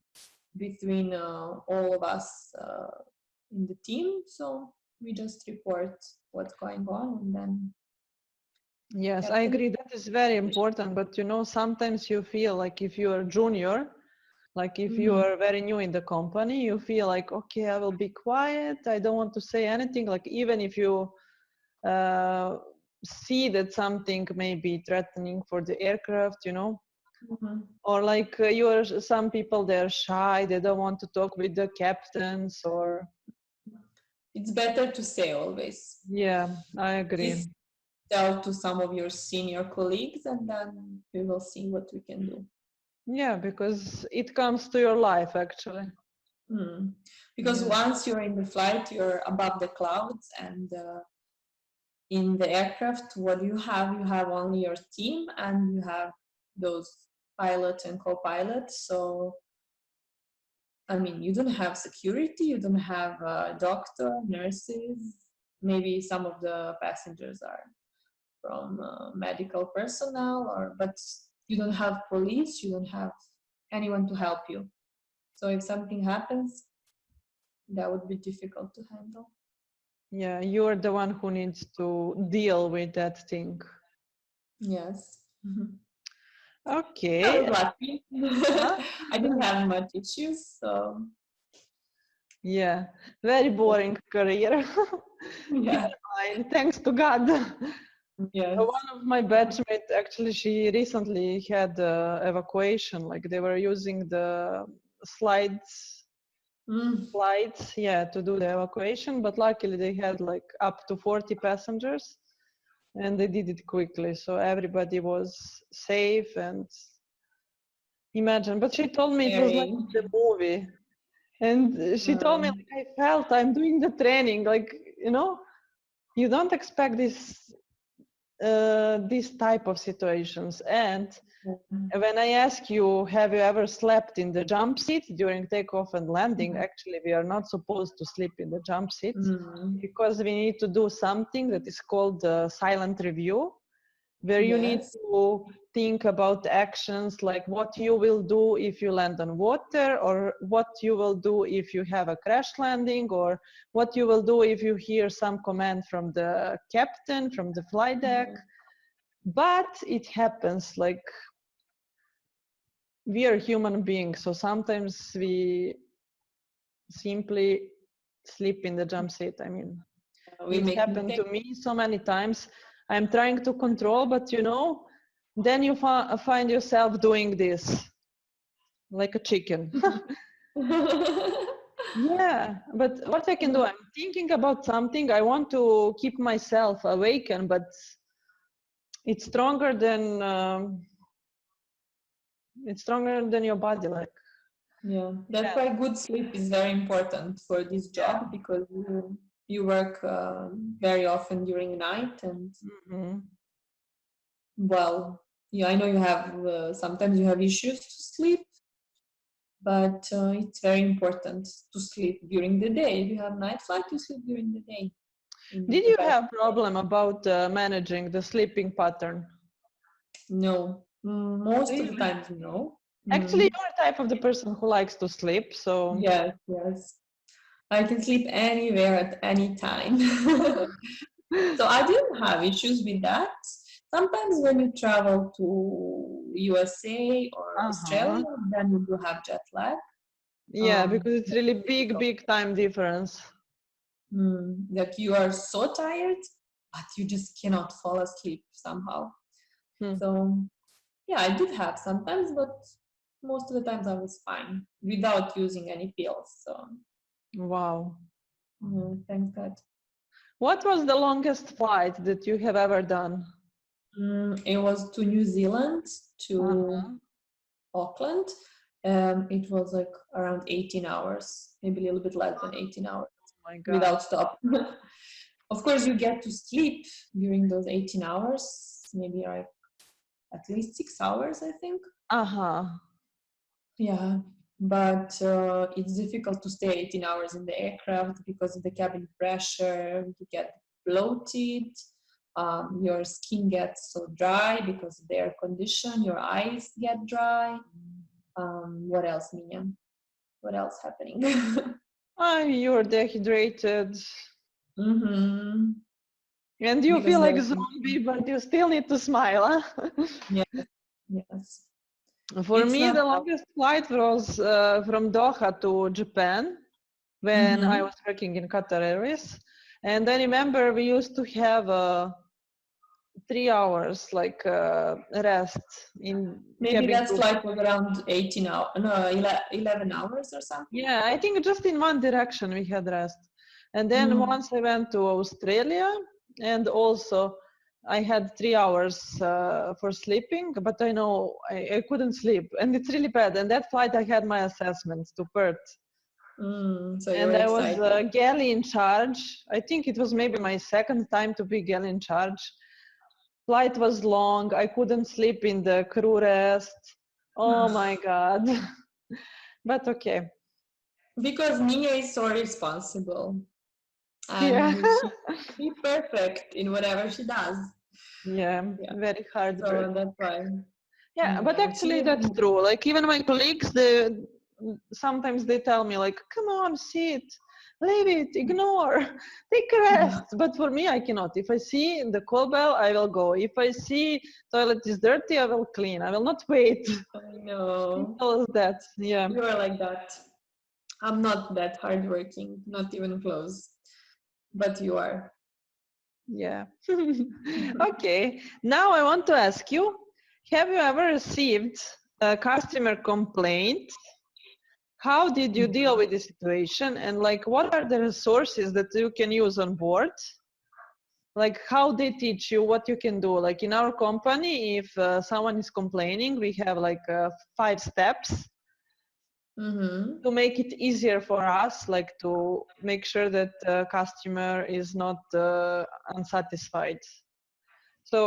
between all of us in the team. So we just report what's going on, and then Yes, I agree. That is very important. But you know, sometimes you feel like if you are junior, like if you are very new in the company, you feel like, okay, I will be quiet. I don't want to say anything. Like even if you see that something may be threatening for the aircraft, you know, or like you are some people, they're shy. They don't want to talk with the captains, or it's better to say always. yeah, I agree. Please tell to some of your senior colleagues, and then we will see what we can do. Yeah, because it comes to your life actually. Because Yeah. once you're in the flight, you're above the clouds, and in the aircraft, what you have only your team, and you have those pilots and co-pilots. So I mean, you don't have security, you don't have a doctor, nurses. Maybe some of the passengers are from medical personnel, but you don't have police, you don't have anyone to help you. So if something happens, that would be difficult to handle. Yeah, you're the one who needs to deal with that thing. Yes. I Okay. was lucky. Huh? I didn't have much issues, so Yeah, very boring career. yeah. Fine, thanks to God. Yes. One of my batchmates, actually, she recently had evacuation. Like they were using the slides, yeah, to do the evacuation. But luckily, they had like up to 40 passengers, and they did it quickly. So everybody was safe and imagine. But she told me it was like Very. the movie. And she told me, like, I felt I'm doing the training. Like, you know, you don't expect this type of situations. And when I ask you, have you ever slept in the jump seat during takeoff and landing? Actually, we are not supposed to sleep in the jump seat because we need to do something that is called the silent review, where you need Yes. to think about actions like what you will do if you land on water, or what you will do if you have a crash landing, or what you will do if you hear some command from the captain, from the flight deck. But it happens, like we are human beings, so sometimes we simply sleep in the jump seat. I mean, We it make happened to me so many times. I'm trying to control, but you know, then you find yourself doing this like a chicken. Yeah, but what I can do, I'm thinking about something. I want to keep myself awakened, but it's stronger than your body. Like, Yeah, that's why good sleep is very important for this job, because you work very often during night, and well, yeah, I know you have sometimes you have issues to sleep, but it's very important to sleep during the day. If you have night flight, you sleep during the day. Did you have problem about managing the sleeping pattern? No, most of the Really? times no. Actually, you're a type of the person who likes to sleep, so Yes, yes. I can sleep anywhere at any time. So I didn't have issues with that. Sometimes when you travel to USA or Australia, then you do have jet lag. yeah, because it's really So, big time difference. like you are so tired, but you just cannot fall asleep somehow. So yeah, I did have sometimes, but most of the times I was fine without using any pills. So Wow. thank God. What was the longest flight that you have ever done? It was to New Zealand, to Auckland. It was like around 18 hours, maybe a little bit less than 18 hours Oh my God. without stop. Of course, you get to sleep during those 18 hours, maybe like at least 6 hours, I think. Uh-huh. Yeah, but it's difficult to stay 18 hours in the aircraft because of the cabin pressure. You get bloated, your skin gets so dry because of the air condition, your eyes get dry. What else, Minya? What else happening? You're dehydrated. Mm-hmm. And you Because feel like there, a zombie, but you still need to smile, huh? yes, yes. For It's me, not. the longest flight was from Doha to Japan when I Mm-hmm. was working in Qatar Airways. And I remember we used to have 3 hours like rest in Maybe cabin that crew. flight was around 18 hours, no, 11 hours or something. Yeah, I think just in one direction we had rest. And then Mm. once I went to Australia, and also I had 3 hours for sleeping, but I know I couldn't sleep, and it's really bad. And that flight I had my assessments to Perth, So you were and I was excited. galley in charge. I think it was maybe my second time to be galley in charge. Flight was long. I couldn't sleep in the crew rest. Oh my God. But okay. Because Nina is so responsible Yeah. and she be perfect in whatever she does. Yeah, Yeah. very hard work. So that's why. Yeah, but Yeah. actually that's true. Like even my colleagues, they sometimes they tell me like, "Come on, sit, leave it, ignore, take a rest." But for me, I cannot. If I see the call bell, I will go. If I see toilet is dirty, I will clean. I will not wait. I know. Simple as that. Yeah. You are like that. I'm not that hardworking, not even close. But you are. Yeah. Okay. Now I want to ask you, have you ever received a customer complaint? How did you deal with the situation? And like, what are the resources that you can use on board? Like how they teach you what you can do. Like in our company, if someone is complaining, we have like 5 steps Mm-hmm. to make it easier for us, like to make sure that the customer is not unsatisfied. So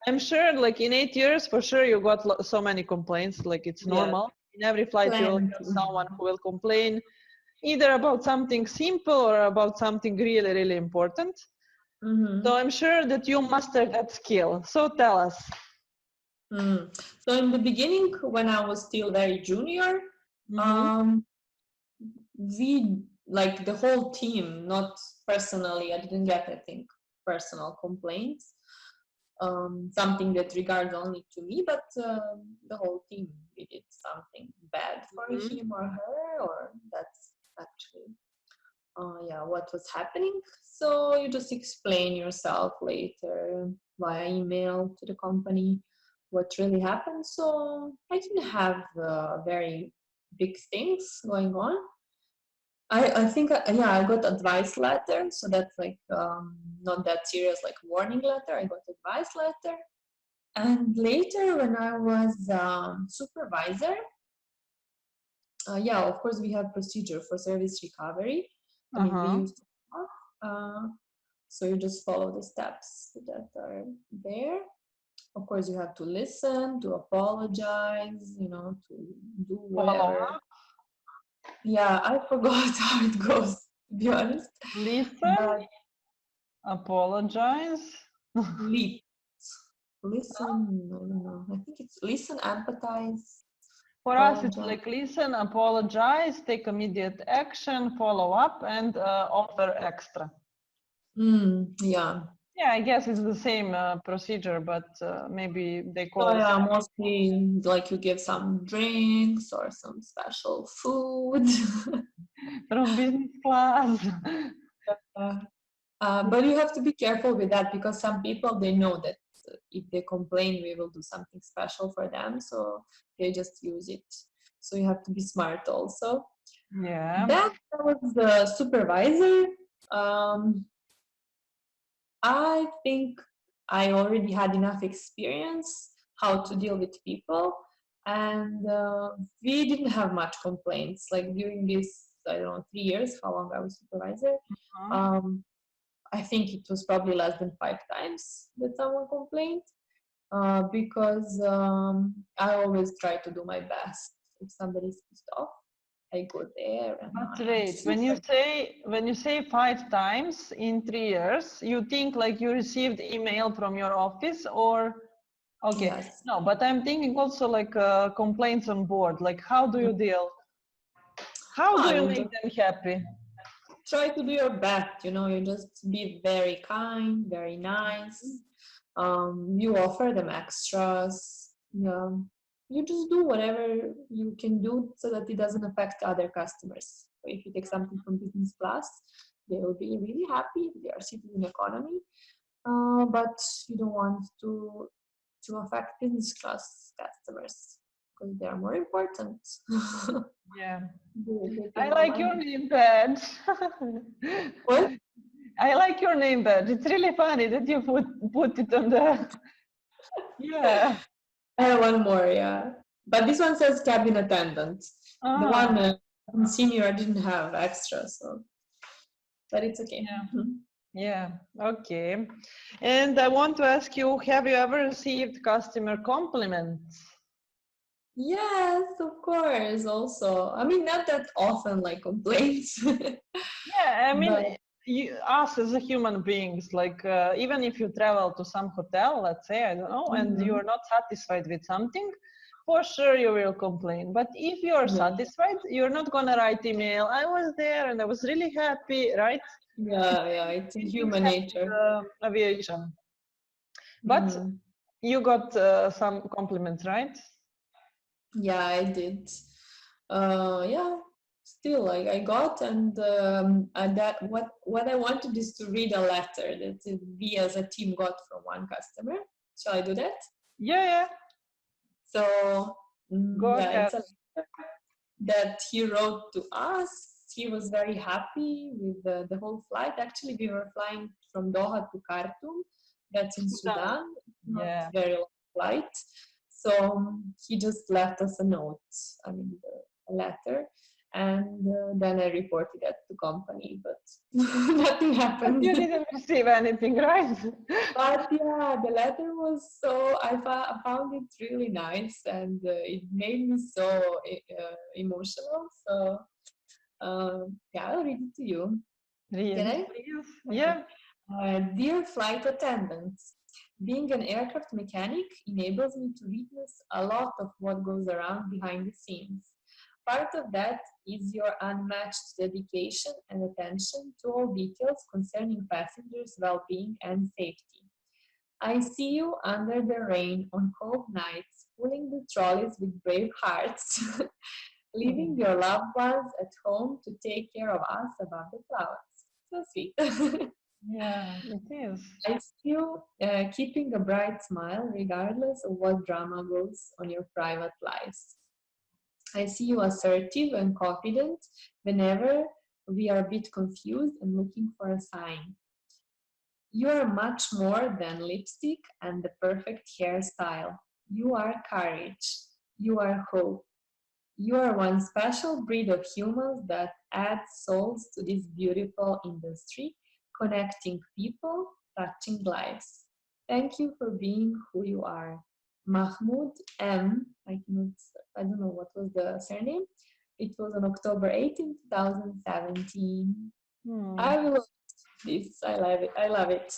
I'm sure like in 8 years, for sure you got so many complaints, like it's Yeah. normal. In every flight you will Plenty. have someone who will complain either about something simple or about something really, really important. Mm-hmm. So I'm sure that you mastered that skill. So tell us. So in the beginning, when I was still very junior, Mm-hmm. um, we like the whole team, not personally. I didn't get, I think, personal complaints. Something that regards only to me, but the whole team did something bad for Mm-hmm. him or her, or that's actually yeah, what was happening. So you just explain yourself later via email to the company what really happened. So I didn't have very big things going on. I think yeah, I got advice letter, so that's like not that serious, like warning letter. I got advice letter, and later when I was supervisor, yeah, of course we have procedure for service recovery. I mean, we Uh-huh. used to have, so you just follow the steps that are there. Of course, you have to listen, to apologize, you know, to do Follow whatever. up, Yeah, I forgot how it goes, to be honest. listen, But apologize. lead, listen, no, no, no. I think it's listen, empathize, For us, it's apologize. like listen, apologize, take immediate action, follow up, and offer extra. Yeah. Yeah, I guess it's the same procedure, but maybe they So call it. yeah, mostly like you give some drinks or some special food. From business class. But you have to be careful with that because some people they know that if they complain, we will do something special for them, so they just use it. So you have to be smart also. Yeah. Then I was the supervisor. I think I already had enough experience how to deal with people, and we didn't have much complaints. Like during this, I don't know, 3 years, how long I was supervisor. Huh? Um, I think it was probably less than 5 times that someone complained, because I always try to do my best. If somebody's pissed off, I go there and But I wait, when you say 5 times in 3 years, you think like you received email from your office or okay. Yes. No, but I'm thinking also like complaints on board. Like how do you deal? How do you make them happy? Try to do your best, you just be very kind, very nice. You offer them extras. You just do whatever you can do so that it doesn't affect other customers. So if you take something from business class, they will be really happy. They are sitting in economy, but you don't want to affect business class customers because they are more important. Yeah. They I pay more like your money. name badge. What? I like your name badge. It's really funny that you put it on the. Yeah. I have one more, yeah. But this one says cabin attendant. The one in senior I didn't have extra, so but it's okay. Yeah. Yeah. Okay. And I want to ask you: have you ever received customer compliments? Yes, of course. Also, I mean, not that often, like complaints. Yeah. I mean, But us as a human beings, like even if you travel to some hotel, let's say, I don't know, and you are not satisfied with something, for sure you will complain. But if you are satisfied, you're not gonna write email. I was there and I was really happy, right? yeah, it's in human nature. Aviation. But you got some compliments, right? Yeah, I did. Yeah, still, like I got, and that what I wanted is to read a letter that we as a team got from one customer. Shall I do that? Yeah. So Go yeah, ahead. it's a letter that he wrote to us. He was very happy with the whole flight. Actually, we were flying from Doha to Khartoum. That's in Sudan. Not Yeah. very long flight. So he just left us a note, I mean, a letter. And then I reported that to company, but nothing happened. But you didn't receive anything, right? But yeah, the letter was so, I found it really nice and it made me so emotional. So yeah, I'll read it to you. Read Can it, I? please. Okay. Yeah. Dear flight attendants, being an aircraft mechanic enables me to witness a lot of what goes around behind the scenes. Part of that is your unmatched dedication and attention to all details concerning passengers' well-being and safety. I see you under the rain on cold nights, pulling the trolleys with brave hearts, leaving your loved ones at home to take care of us above the clouds. So sweet. Yeah, it is. I see you keeping a bright smile regardless of what drama goes on your private lives. I see you assertive and confident whenever we are a bit confused and looking for a sign. You are much more than lipstick and the perfect hairstyle. You are courage. You are hope. You are one special breed of humans that adds souls to this beautiful industry, connecting people, touching lives. Thank you for being who you are. Mahmoud M. I don't know what was the surname. It was on October 18, 2017. I will love this. I love it. I love it.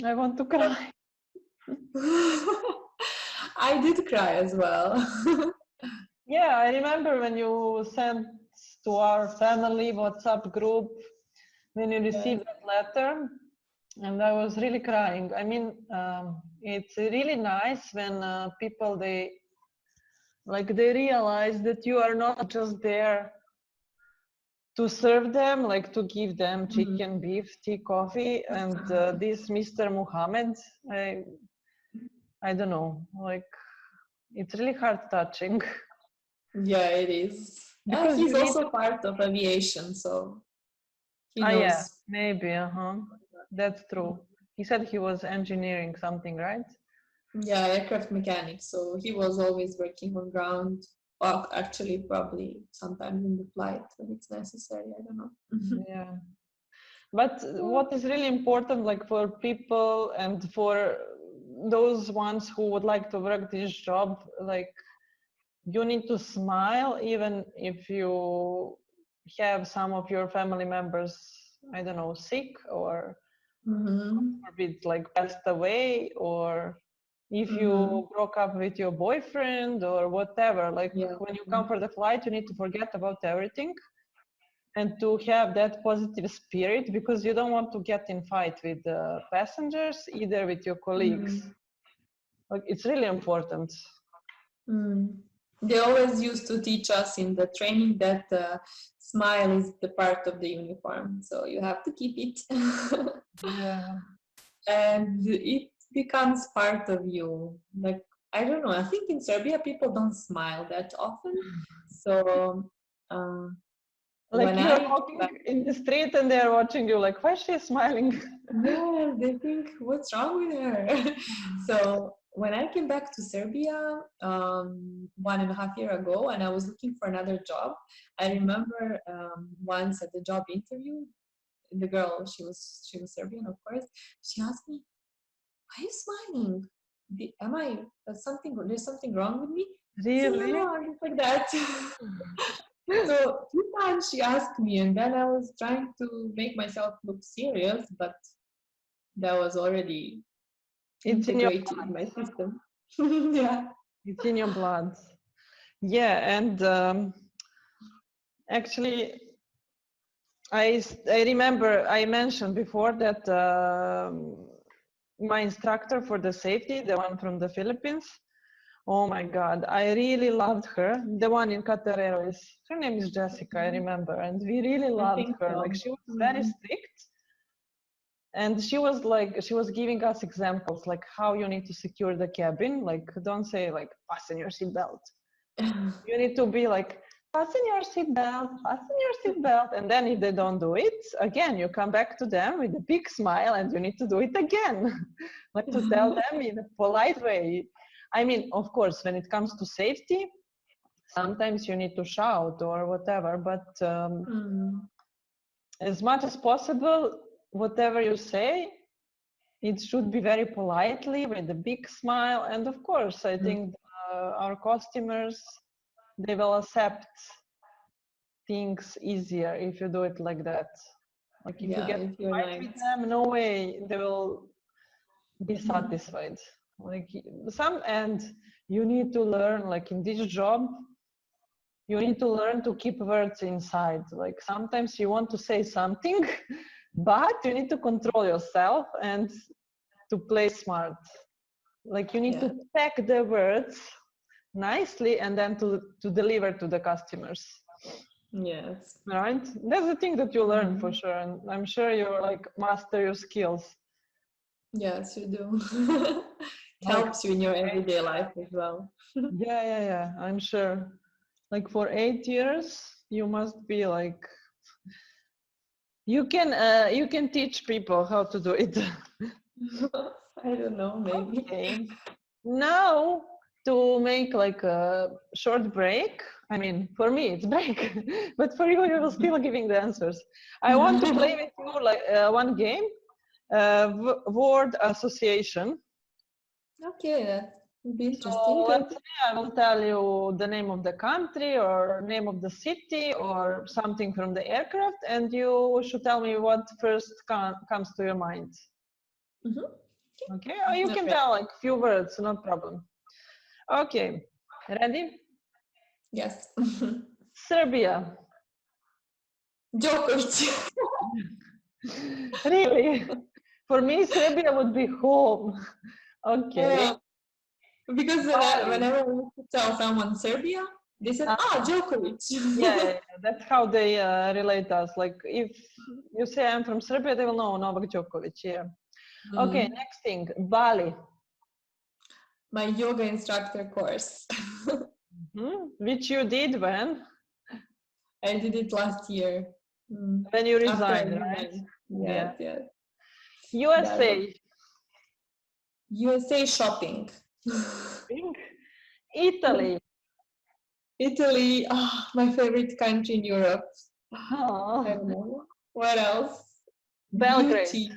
I want to cry. I did cry as well. Yeah, I remember when you sent to our family WhatsApp group when you received that letter, and I was really crying. I mean, it's really nice when people they realize that you are not just there to serve them, like to give them chicken, beef, tea, coffee, and this Mr. Muhammad, I don't know, like it's really heart touching. Yeah, it is. Because He's you need also part of aviation, so he yeah, knows. maybe, that's true. He said he was engineering something, right? Yeah, aircraft mechanic. So he was always working on ground. Well, actually, probably sometimes in the flight when it's necessary. I don't know. Yeah. But what is really important, like for people and for those ones who would like to work this job, like you need to smile even if you have some of your family members, I don't know, sick or Mm-hmm. forbid, like passed away, or if Mm-hmm. you broke up with your boyfriend or whatever. Like Yeah. when you come for the flight, you need to forget about everything and to have that positive spirit, because you don't want to get in fight with the passengers, either with your colleagues. Mm. Like it's really important. Mm. They always used to teach us in the training that smile is the part of the uniform, so you have to keep it. Yeah. And it becomes part of you. Like, I don't know, I think in Serbia people don't smile that often. So um, Like when you're I walking in the street and they're watching you like, why is she smiling? yeah, they think, what's wrong with her? So when I came back to Serbia 1.5 years ago, and I was looking for another job, I remember once at the job interview, the girl, she was Serbian, of course. She asked me, "Why are you smiling? Am I something? There's something wrong with me?" I said, "No, Really? no, I'm just like that." So two times she asked me, and then I was trying to make myself look serious, but that was already It's in your integrated in my system. Yeah. it's in your blood. Yeah, and actually, I remember I mentioned before that my instructor for the safety, the one from the Philippines. Oh my God, I really loved her. The one in Qatar Airways. Her name is Jessica, I remember, and we really I loved think her. Like so. she was very Mhm. strict, and she was giving us examples like how you need to secure the cabin. Like don't say like fasten your seatbelt. You need to be like fasten your seatbelt, fasten your seatbelt, and then if they don't do it, again you come back to them with a big smile and you need to do it again. Like to tell them in a polite way. I mean, of course, when it comes to safety, sometimes you need to shout or whatever, but Mm. as much as possible, whatever you say, it should be very politely with a big smile. And of course, I think our customers, they will accept things easier if you do it like that. Like if you Yeah, get if you're fight with nice. them, no way they will be Mhm. satisfied. Like some, and you need to learn, like in this job, you need to learn to keep words inside. Like sometimes you want to say something, but you need to control yourself and to play smart. Like you need Yeah. to pack the words nicely and then to deliver to the customers. Yes. Right? That's the thing that you learn for Mhm. sure. And I'm sure you like master your skills. Yes, you do. It Like, helps you in your everyday life as well. yeah, I'm sure. Like for 8 years, you must be like, you can teach people how to do it. I don't know, maybe. Okay. Now to make like a short break. I mean, for me it's break, but for you, you will still giving the answers. I want to play with you like one game, word association. Okay, that would be So interesting. let's say I will tell you the name of the country or name of the city or something from the aircraft, and you should tell me what first comes to your mind. Mhm. Okay, or you can Okay. tell like few words, no problem. Okay, ready? Yes. Serbia. Djokovic. Really? For me, Serbia would be home. Okay. Yeah, because Bali. whenever I used to tell someone Serbia, they said, Uh, "Ah, Djokovic." yeah, that's how they relate us. Like if you say I'm from Serbia, they will know Novak Djokovic. Yeah. Okay, Mm. next thing, Bali. My yoga instructor course. Which you did I did it last year. Mm. when you After I resigned, right? resigned. Yeah. Yes, yes. That was USA. USA shopping. Italy. Italy, my favorite country in Europe. I Oh. don't know. What else? Belgrade. Beauty.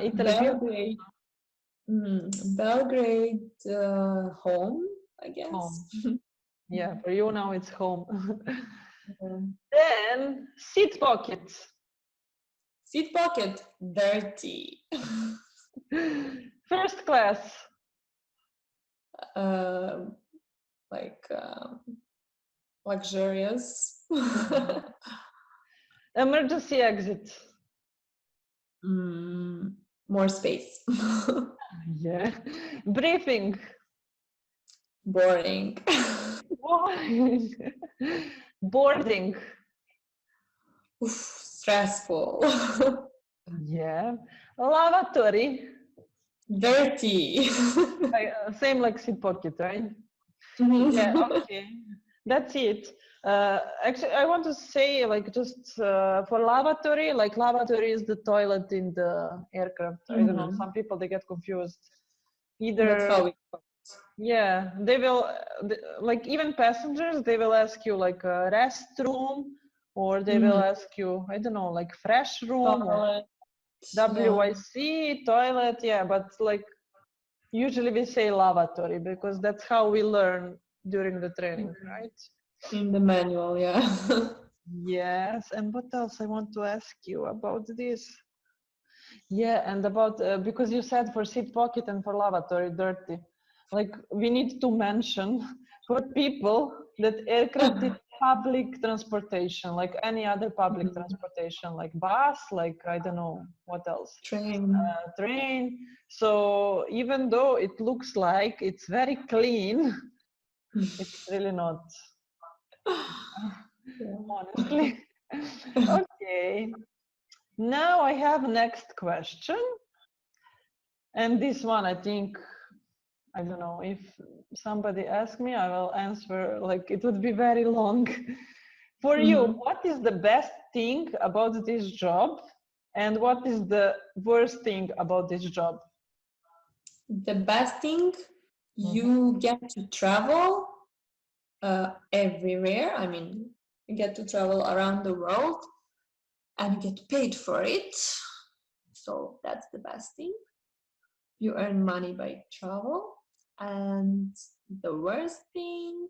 Italy. Belgrade. Belgrade, home, I guess. Home. Yeah, for you now it's home. Um, Then seat pockets. Seat pocket, dirty. First class. Um, luxurious. Emergency exit. More space. Yeah. Briefing. Boring. Boring. Boarding. Oof, stressful. Yeah. Lavatory. Dirty. Same like seat pocket, right? Mhm. Yeah, okay. That's it. Actually, I want to say, like, just for lavatory, like, lavatory is the toilet in the aircraft. I don't know, some people, they get confused. That's Either, how it yeah, they will, like, even passengers, they will ask you, like, a restroom, or they will ask you, I don't know, like, fresh room, or toilet. WIC, toilet, yeah, but, like, usually we say lavatory because that's how we learn during the training, right? In the manual, yeah. Yes, and what else I want to ask you about this? Yeah, and about because you said for seat pocket and for lavatory dirty, like we need to mention for people that aircraft is public transportation, like any other public transportation, like bus, like I don't know what else, Train. train. So even though it looks like it's very clean, it's really not. Honestly. Okay. Now I have next question. And this one, I think, I don't know, if somebody asks me, I will answer like it would be very long. For you, what is the best thing about this job? And what is the worst thing about this job? The best thing, you get to travel everywhere. I mean, you get to travel around the world and you get paid for it. So that's the best thing. You earn money by travel. And the worst thing,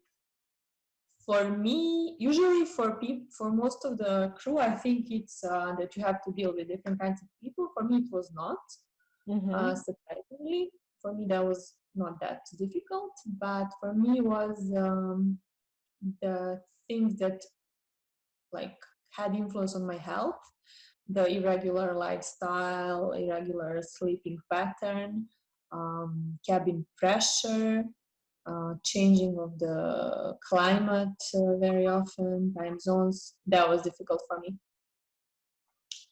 for me, usually for most of the crew, I think it's that you have to deal with different kinds of people. For me, it was not. Surprisingly, for me that was not that difficult, but for me was the things that like had influence on my health, the irregular lifestyle, irregular sleeping pattern, cabin pressure, changing of the climate very often, time zones. That was difficult for me.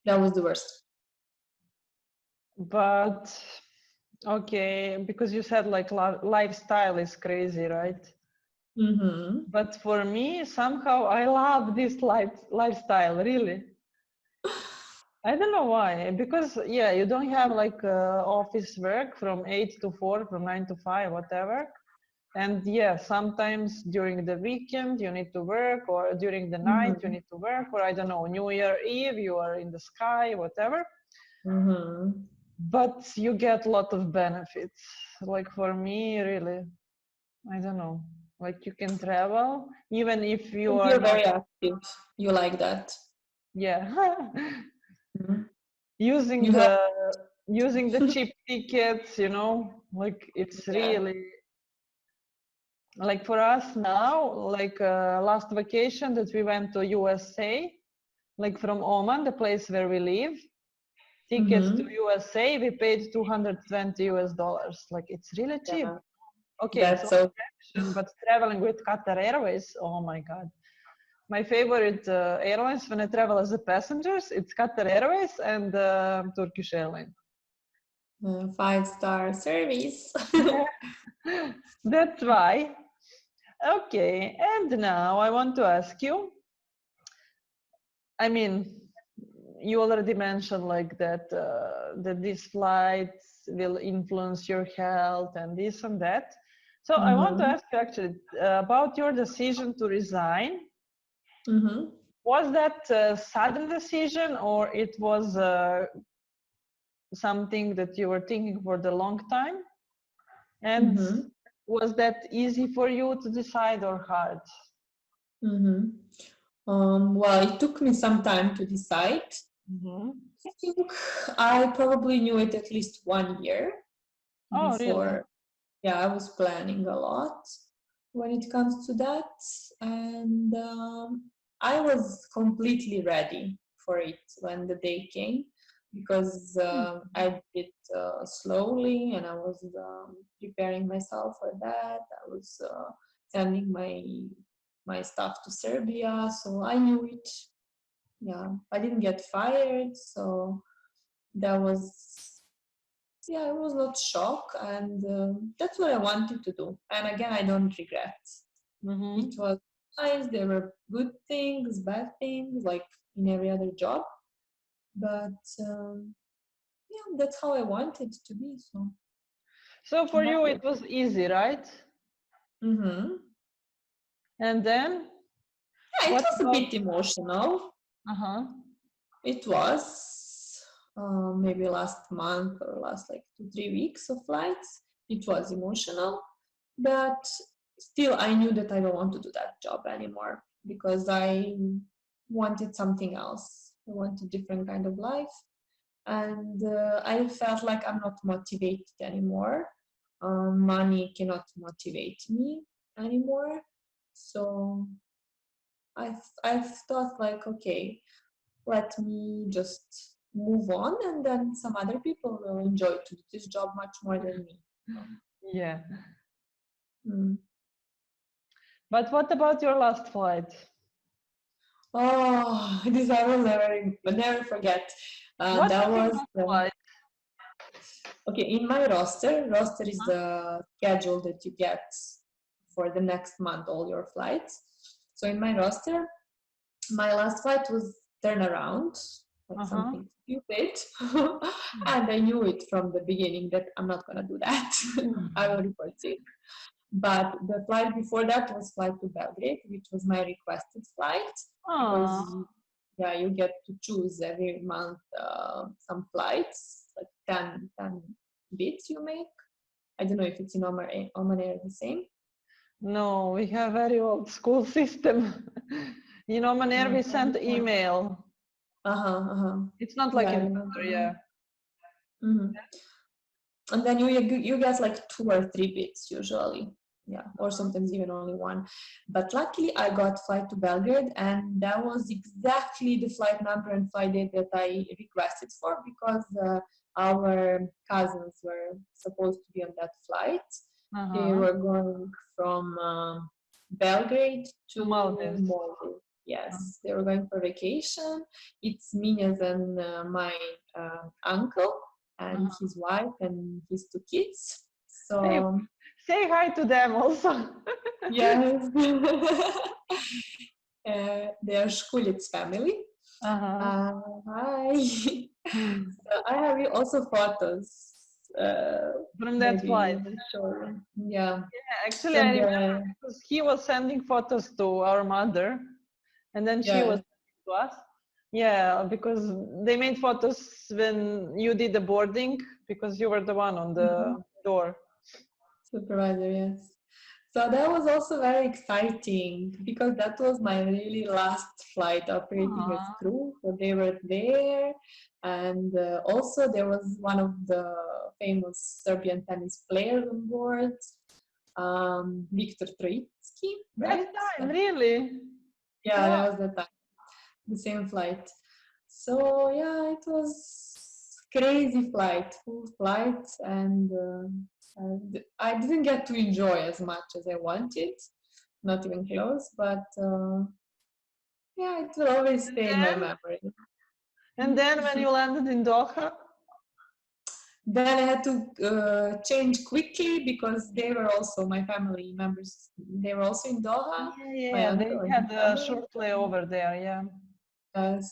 That was the worst. But okay, because you said like lifestyle is crazy, right? But for me, somehow I love this lifestyle, really. I don't know why, because yeah, you don't have like office work from 8 to 4, from 9 to 5, whatever. And yeah, sometimes during the weekend you need to work, or during the night you need to work, or I don't know, New Year Eve, you are in the sky, whatever. But you get a lot of benefits. Like for me, really, I don't know. Like you can travel even if you are You're not very active. You like that. yeah You have using the cheap tickets, you know, like it's really like for us now, like last vacation that we went to USA, like from Oman, the place where we live, tickets to USA, we paid $220. Like it's really cheap. Okay, that's it's so but traveling with Qatar Airways, oh my God. My favorite airlines when I travel as a passenger, it's Qatar Airways and Turkish Airlines. 5-star service. That's why. Okay, and now I want to ask you, I mean, you already mentioned like that, that these flights will influence your health and this and that. So I want to ask you actually about your decision to resign. Was that a sudden decision, or it was something that you were thinking for the long time? And Mm-hmm. was that easy for you to decide or hard? Mm-hmm. Well, it took me some time to decide. Mm-hmm. I think I probably knew it at least 1 year Oh, really? before. Yeah, I was planning a lot when it comes to that, and I was completely ready for it when the day came because I did it slowly, and I was preparing myself for that. I was sending my stuff to Serbia, so I knew it. Yeah, I didn't get fired, so that was, yeah, it was not shock, and that's what I wanted to do. And again, I don't regret. Mm-hmm. It was nice. There were good things, bad things, like in every other job. But yeah, that's how I wanted to be. So So for I'm you, happy. it was easy, right? Mm-hmm. And then Yeah, it what was a about? bit emotional. Uh-huh. It was maybe last month or last like 2 3 weeks of flights. It was emotional, but still I knew that I don't want to do that job anymore because I wanted something else. I wanted different kind of life, and I felt like I'm not motivated anymore. Money cannot motivate me anymore, so I've thought like, okay, let me just move on, and then some other people will enjoy to do this job much more than me. So, Yeah. mm. But what about your last flight? Oh, this I will never forget. What That was your was last flight? okay. In my roster, roster is the schedule that you get for the next month, all your flights. So in my roster, my last flight was turnaround, like Uh-huh. something stupid, and I knew it from the beginning that I'm not gonna do that. I will report sick. But the flight before that was flight to Belgrade, which was my requested flight Oh, because yeah, you get to choose every month some flights, like 10 bits you make. I don't know if it's in Oman Air the same. no, we have very old school system. You know, Maner, we sent email. Uh-huh, uh-huh. It's not Yeah, like I in remember Qatar, now. yeah. Hmm. And then you get like 2 or 3 bits usually, yeah, or sometimes even only one. But luckily I got flight to Belgrade, and that was exactly the flight number and flight date that I requested for because our cousins were supposed to be on that flight. They Uh-huh. were going from Belgrade To to Maldives. Maldives. Yes, they were going for vacation. It's Minya's and my uncle and Uh-huh. his wife and his 2 kids. Hey, So say hi to them also. yes, they are Shkulit's family. Uh-huh. Hi. Hmm. So I have also photos. From that Maybe flight. show them. Yeah, Yeah, actually, I from remember the because he was sending photos to our mother, and then she was yeah. sending to us. Yeah, because they made photos when you did the boarding, because you were the one on Mhm. the door. Supervisor, yes. So that was also very exciting because that was my really last flight operating as Aw. crew. So they were there, and also there was one of the famous Serbian tennis players on board, Viktor Troitsky, That right? time, really? Yeah, Wow. that was the time, the same flight. So yeah, it was crazy flight, full flight, and I didn't get to enjoy as much as I wanted, not even close. But yeah, it will always And stay in my then, memory. and then when you landed in Doha, Then I had to change quickly because they were also my family members. They were also in Doha, yeah, my yeah, they uncle and his had a family. short layover there, yeah.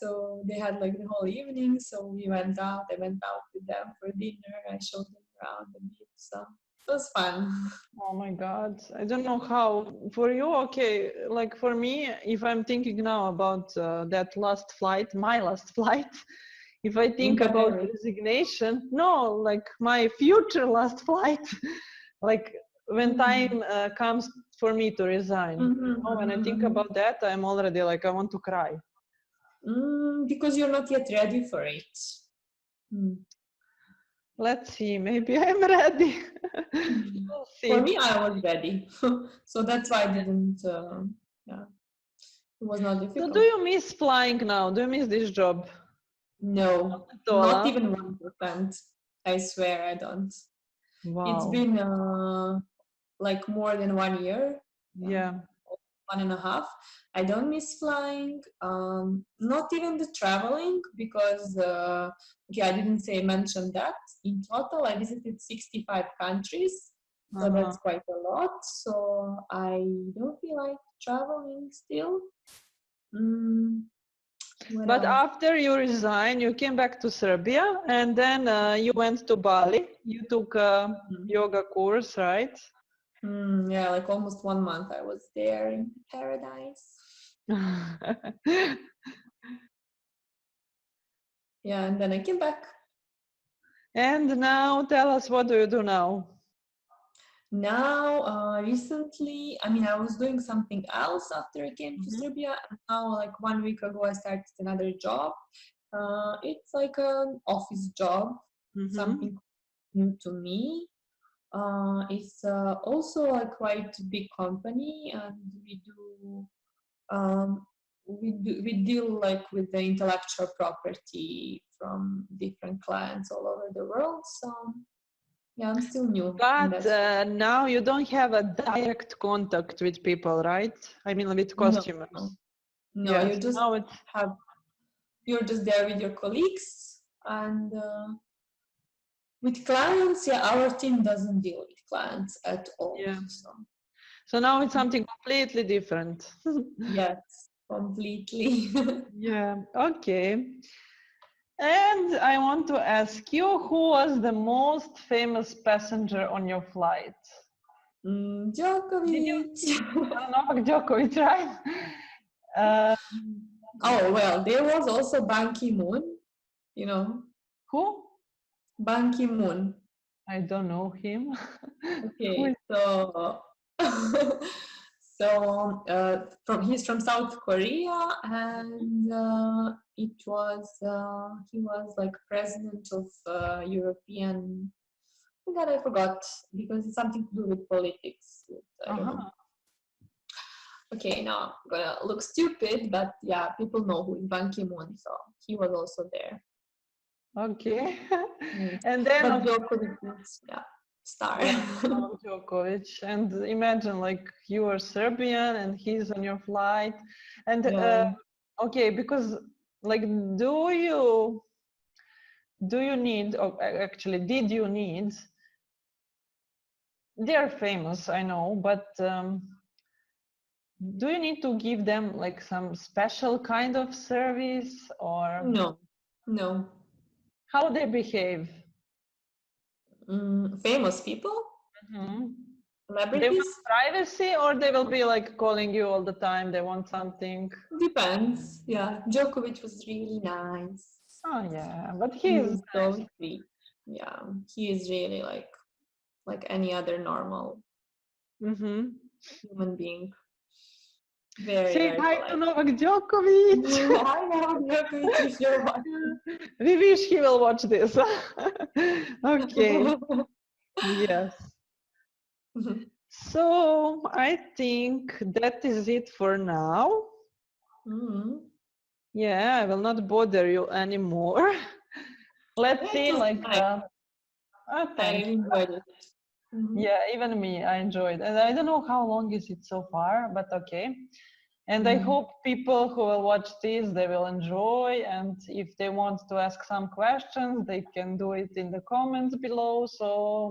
So they had like the whole evening. So we went out. I went out with them for dinner. I showed them around a bit. So It was fun. Oh my God. I don't know how. For you, okay. Like for me, if I'm thinking now about that last flight, my last flight, if I think In about Qatar. resignation, no, like my future last flight, like when time comes for me to resign. Oh, when I think about that, I'm already like, I want to cry. Because you're not yet ready for it. Let's see, maybe I'm ready. We'll For see. me, I was ready. So that's why I didn't, yeah, it was not So do difficult. you miss flying now? Do you miss this job? No, At all, not huh? even 1%. I swear I don't. It's Wow. been like more than 1 year, Yeah. 1.5. I don't miss flying. Not even the traveling because okay, I didn't say mention that. In total, I visited 65 countries, so that's quite a lot. So I don't feel like traveling still. What But else? after you resigned, you came back to Serbia and then you went to Bali. You took a yoga course, right? Yeah, like almost 1 month I was there in paradise. Yeah, and then I came back. And now tell us, what do you do now? Now, recently, I mean, I was doing something else after I came to Serbia. And now, like 1 week ago, I started another job. It's like an office job, something new to me. It's also a quite big company, and um, we deal like with the intellectual property from different clients all over the world. So yeah, I'm still new in But that. now you don't have a direct contact with people, right? I mean, with No, customers. no, Yes. Now it's you're just there with your colleagues and with clients. Yeah, our team doesn't deal with clients at all. yeah. So So now it's something completely different. yes, completely. Yeah. Okay. And I want to ask you, who was the most famous passenger on your flight? Did you Djokovic. Novak Djokovic, right? Uh, Oh well, there was also Ban Ki-moon. You know, who? Ban Ki-moon. I don't know him. Who Okay, is? so from he's from South Korea, and he was like president of European. Oh God, I forgot because it's something to do with politics. I don't know. Uh-huh. Okay, now I'm gonna look stupid, but yeah, people know who is Ban Ki-moon, so he was also there. Okay. Mm. And then, But of Djokovic is, yeah, star. yeah, Novak Djokovic. And imagine, like, you are Serbian and he's on your flight. And Yeah. okay, because, like, do you need, or actually, did you need? They're famous, I know, but do you need to give them like some special kind of service, or No, no. how they behave? Famous people, They want celebrities, privacy, or they will be like calling you all the time? They want something. depends. Yeah, Djokovic was really nice. Oh yeah, but He he's was so sweet. Yeah, he is really like any other normal nice. human being. Very, Say very hi to polite. Novak Djokovic. I know Djokovic is your We wish he will watch this. Okay. Yes. So I think that is it for now. Mhm. Yeah, I will not bother you anymore. Let's Yeah, it see, was like, nice. oh, I thank really you. enjoyed it. Yeah, even me, I enjoyed. And I don't know how long is it so far, but okay. And I Mhm. hope people who will watch this, they will enjoy. And if they want to ask some questions, they can do it in the comments below. So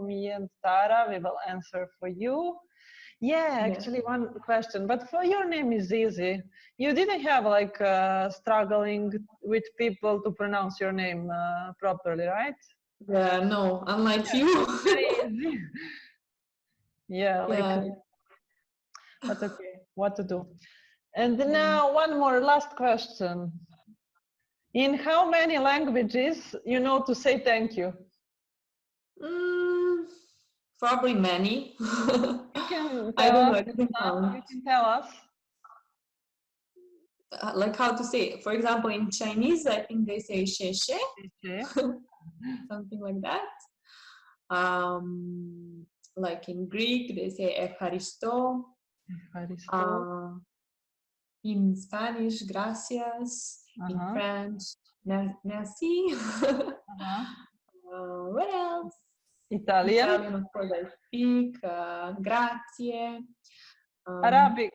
me and Tara, we will answer for you. Yeah, Yeah. actually one question, but for your name is easy. You didn't have like struggling with people to pronounce your name properly, right? Yeah, no, unlike you. Very easy. Yeah, like, Yeah. but okay, what to do? And now one more last question. In how many languages you know to say thank you? Probably many. You can I tell don't know. us I didn't some. You count. can tell us. Like how to say. For example, in Chinese, I think they say 谢谢, Okay. something like that. Like in Greek, they say Evharisto. In Spanish, gracias. In French, merci. What else? Italian. Italian, of course, I speak. Grazie. Arabic.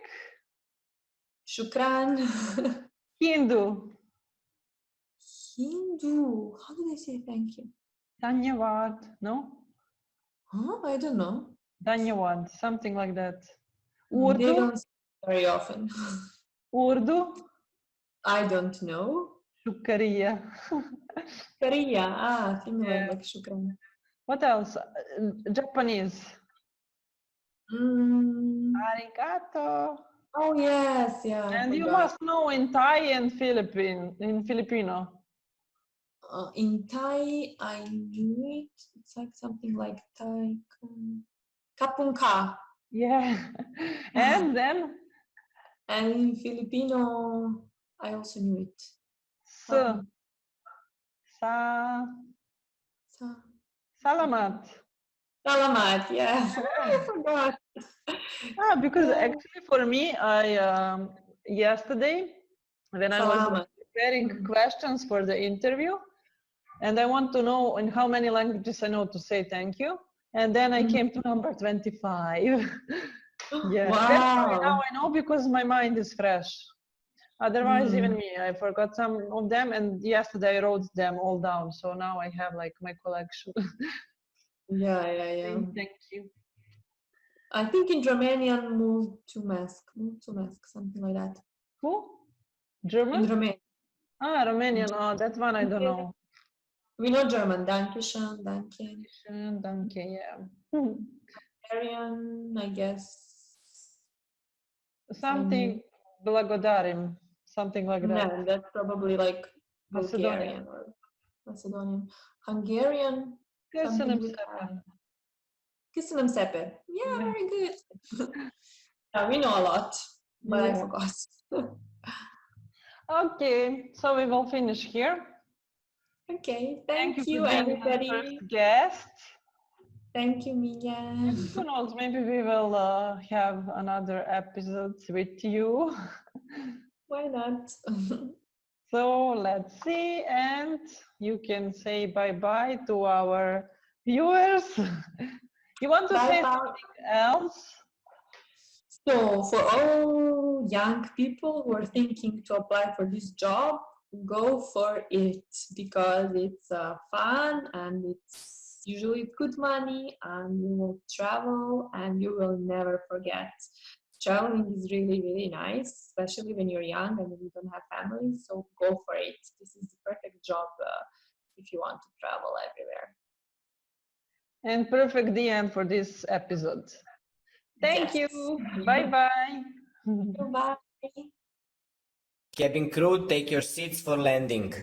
Shukran. Hindu. Hindu. How do they say thank you? Dhanyavad. No? Huh? I don't know. Dhanyavad. Something like that. They Urdu. don't say very often. Urdu. I don't know. Shukriya. Korea. Similar, Yeah. like shukran. What else? Japanese. Arigato. Oh yes, yeah. I And you forgot. must know in Thai and Filipino. In Thai, I knew it. It's like something like Thai. Kapungka. Yeah. And then And in Filipino, I also knew it. sa, salamat. Salamat, yeah. I forgot. Because actually for me, I yesterday when I was Salamat. preparing questions for the interview, and I want to know in how many languages I know to say thank you, and then I came to number 25. Yeah, that's why now Wow. I know because my mind is fresh. Otherwise, even me, I forgot some of them, and yesterday I wrote them all down. So now I have like my collection. Yeah. Thank you. I think in Romanian, mulțumesc, something like that. Who? German? In Romanian. Romanian. Oh, that one I don't know. We know German. Dankeschön, danke. Danke, yeah. Hungarian, I guess. Something blagodarim, something like that. No, that's probably like Macedonian. Bulgarian or Macedonian. Hungarian. Köszönöm szépen. Köszönöm szépen. Yeah, very good. Yeah, we know a lot, but I forgot. Okay, so we will finish here. Okay, thank for you being everybody. our first guest. Thank you, Mia. Who knows, maybe we will have another episode with you. Why not? So let's see, and you can say bye-bye to our viewers. You want to say something else? So for all young people who are thinking to apply for this job, go for it because it's fun and it's usually good money and you will travel and you will never forget. Traveling is really, really nice, especially when you're young and you don't have families. So go for it. This is the perfect job if you want to travel everywhere. And perfect the end for this episode. Thank you. Bye-bye. Bye. Cabin crew, take your seats for landing.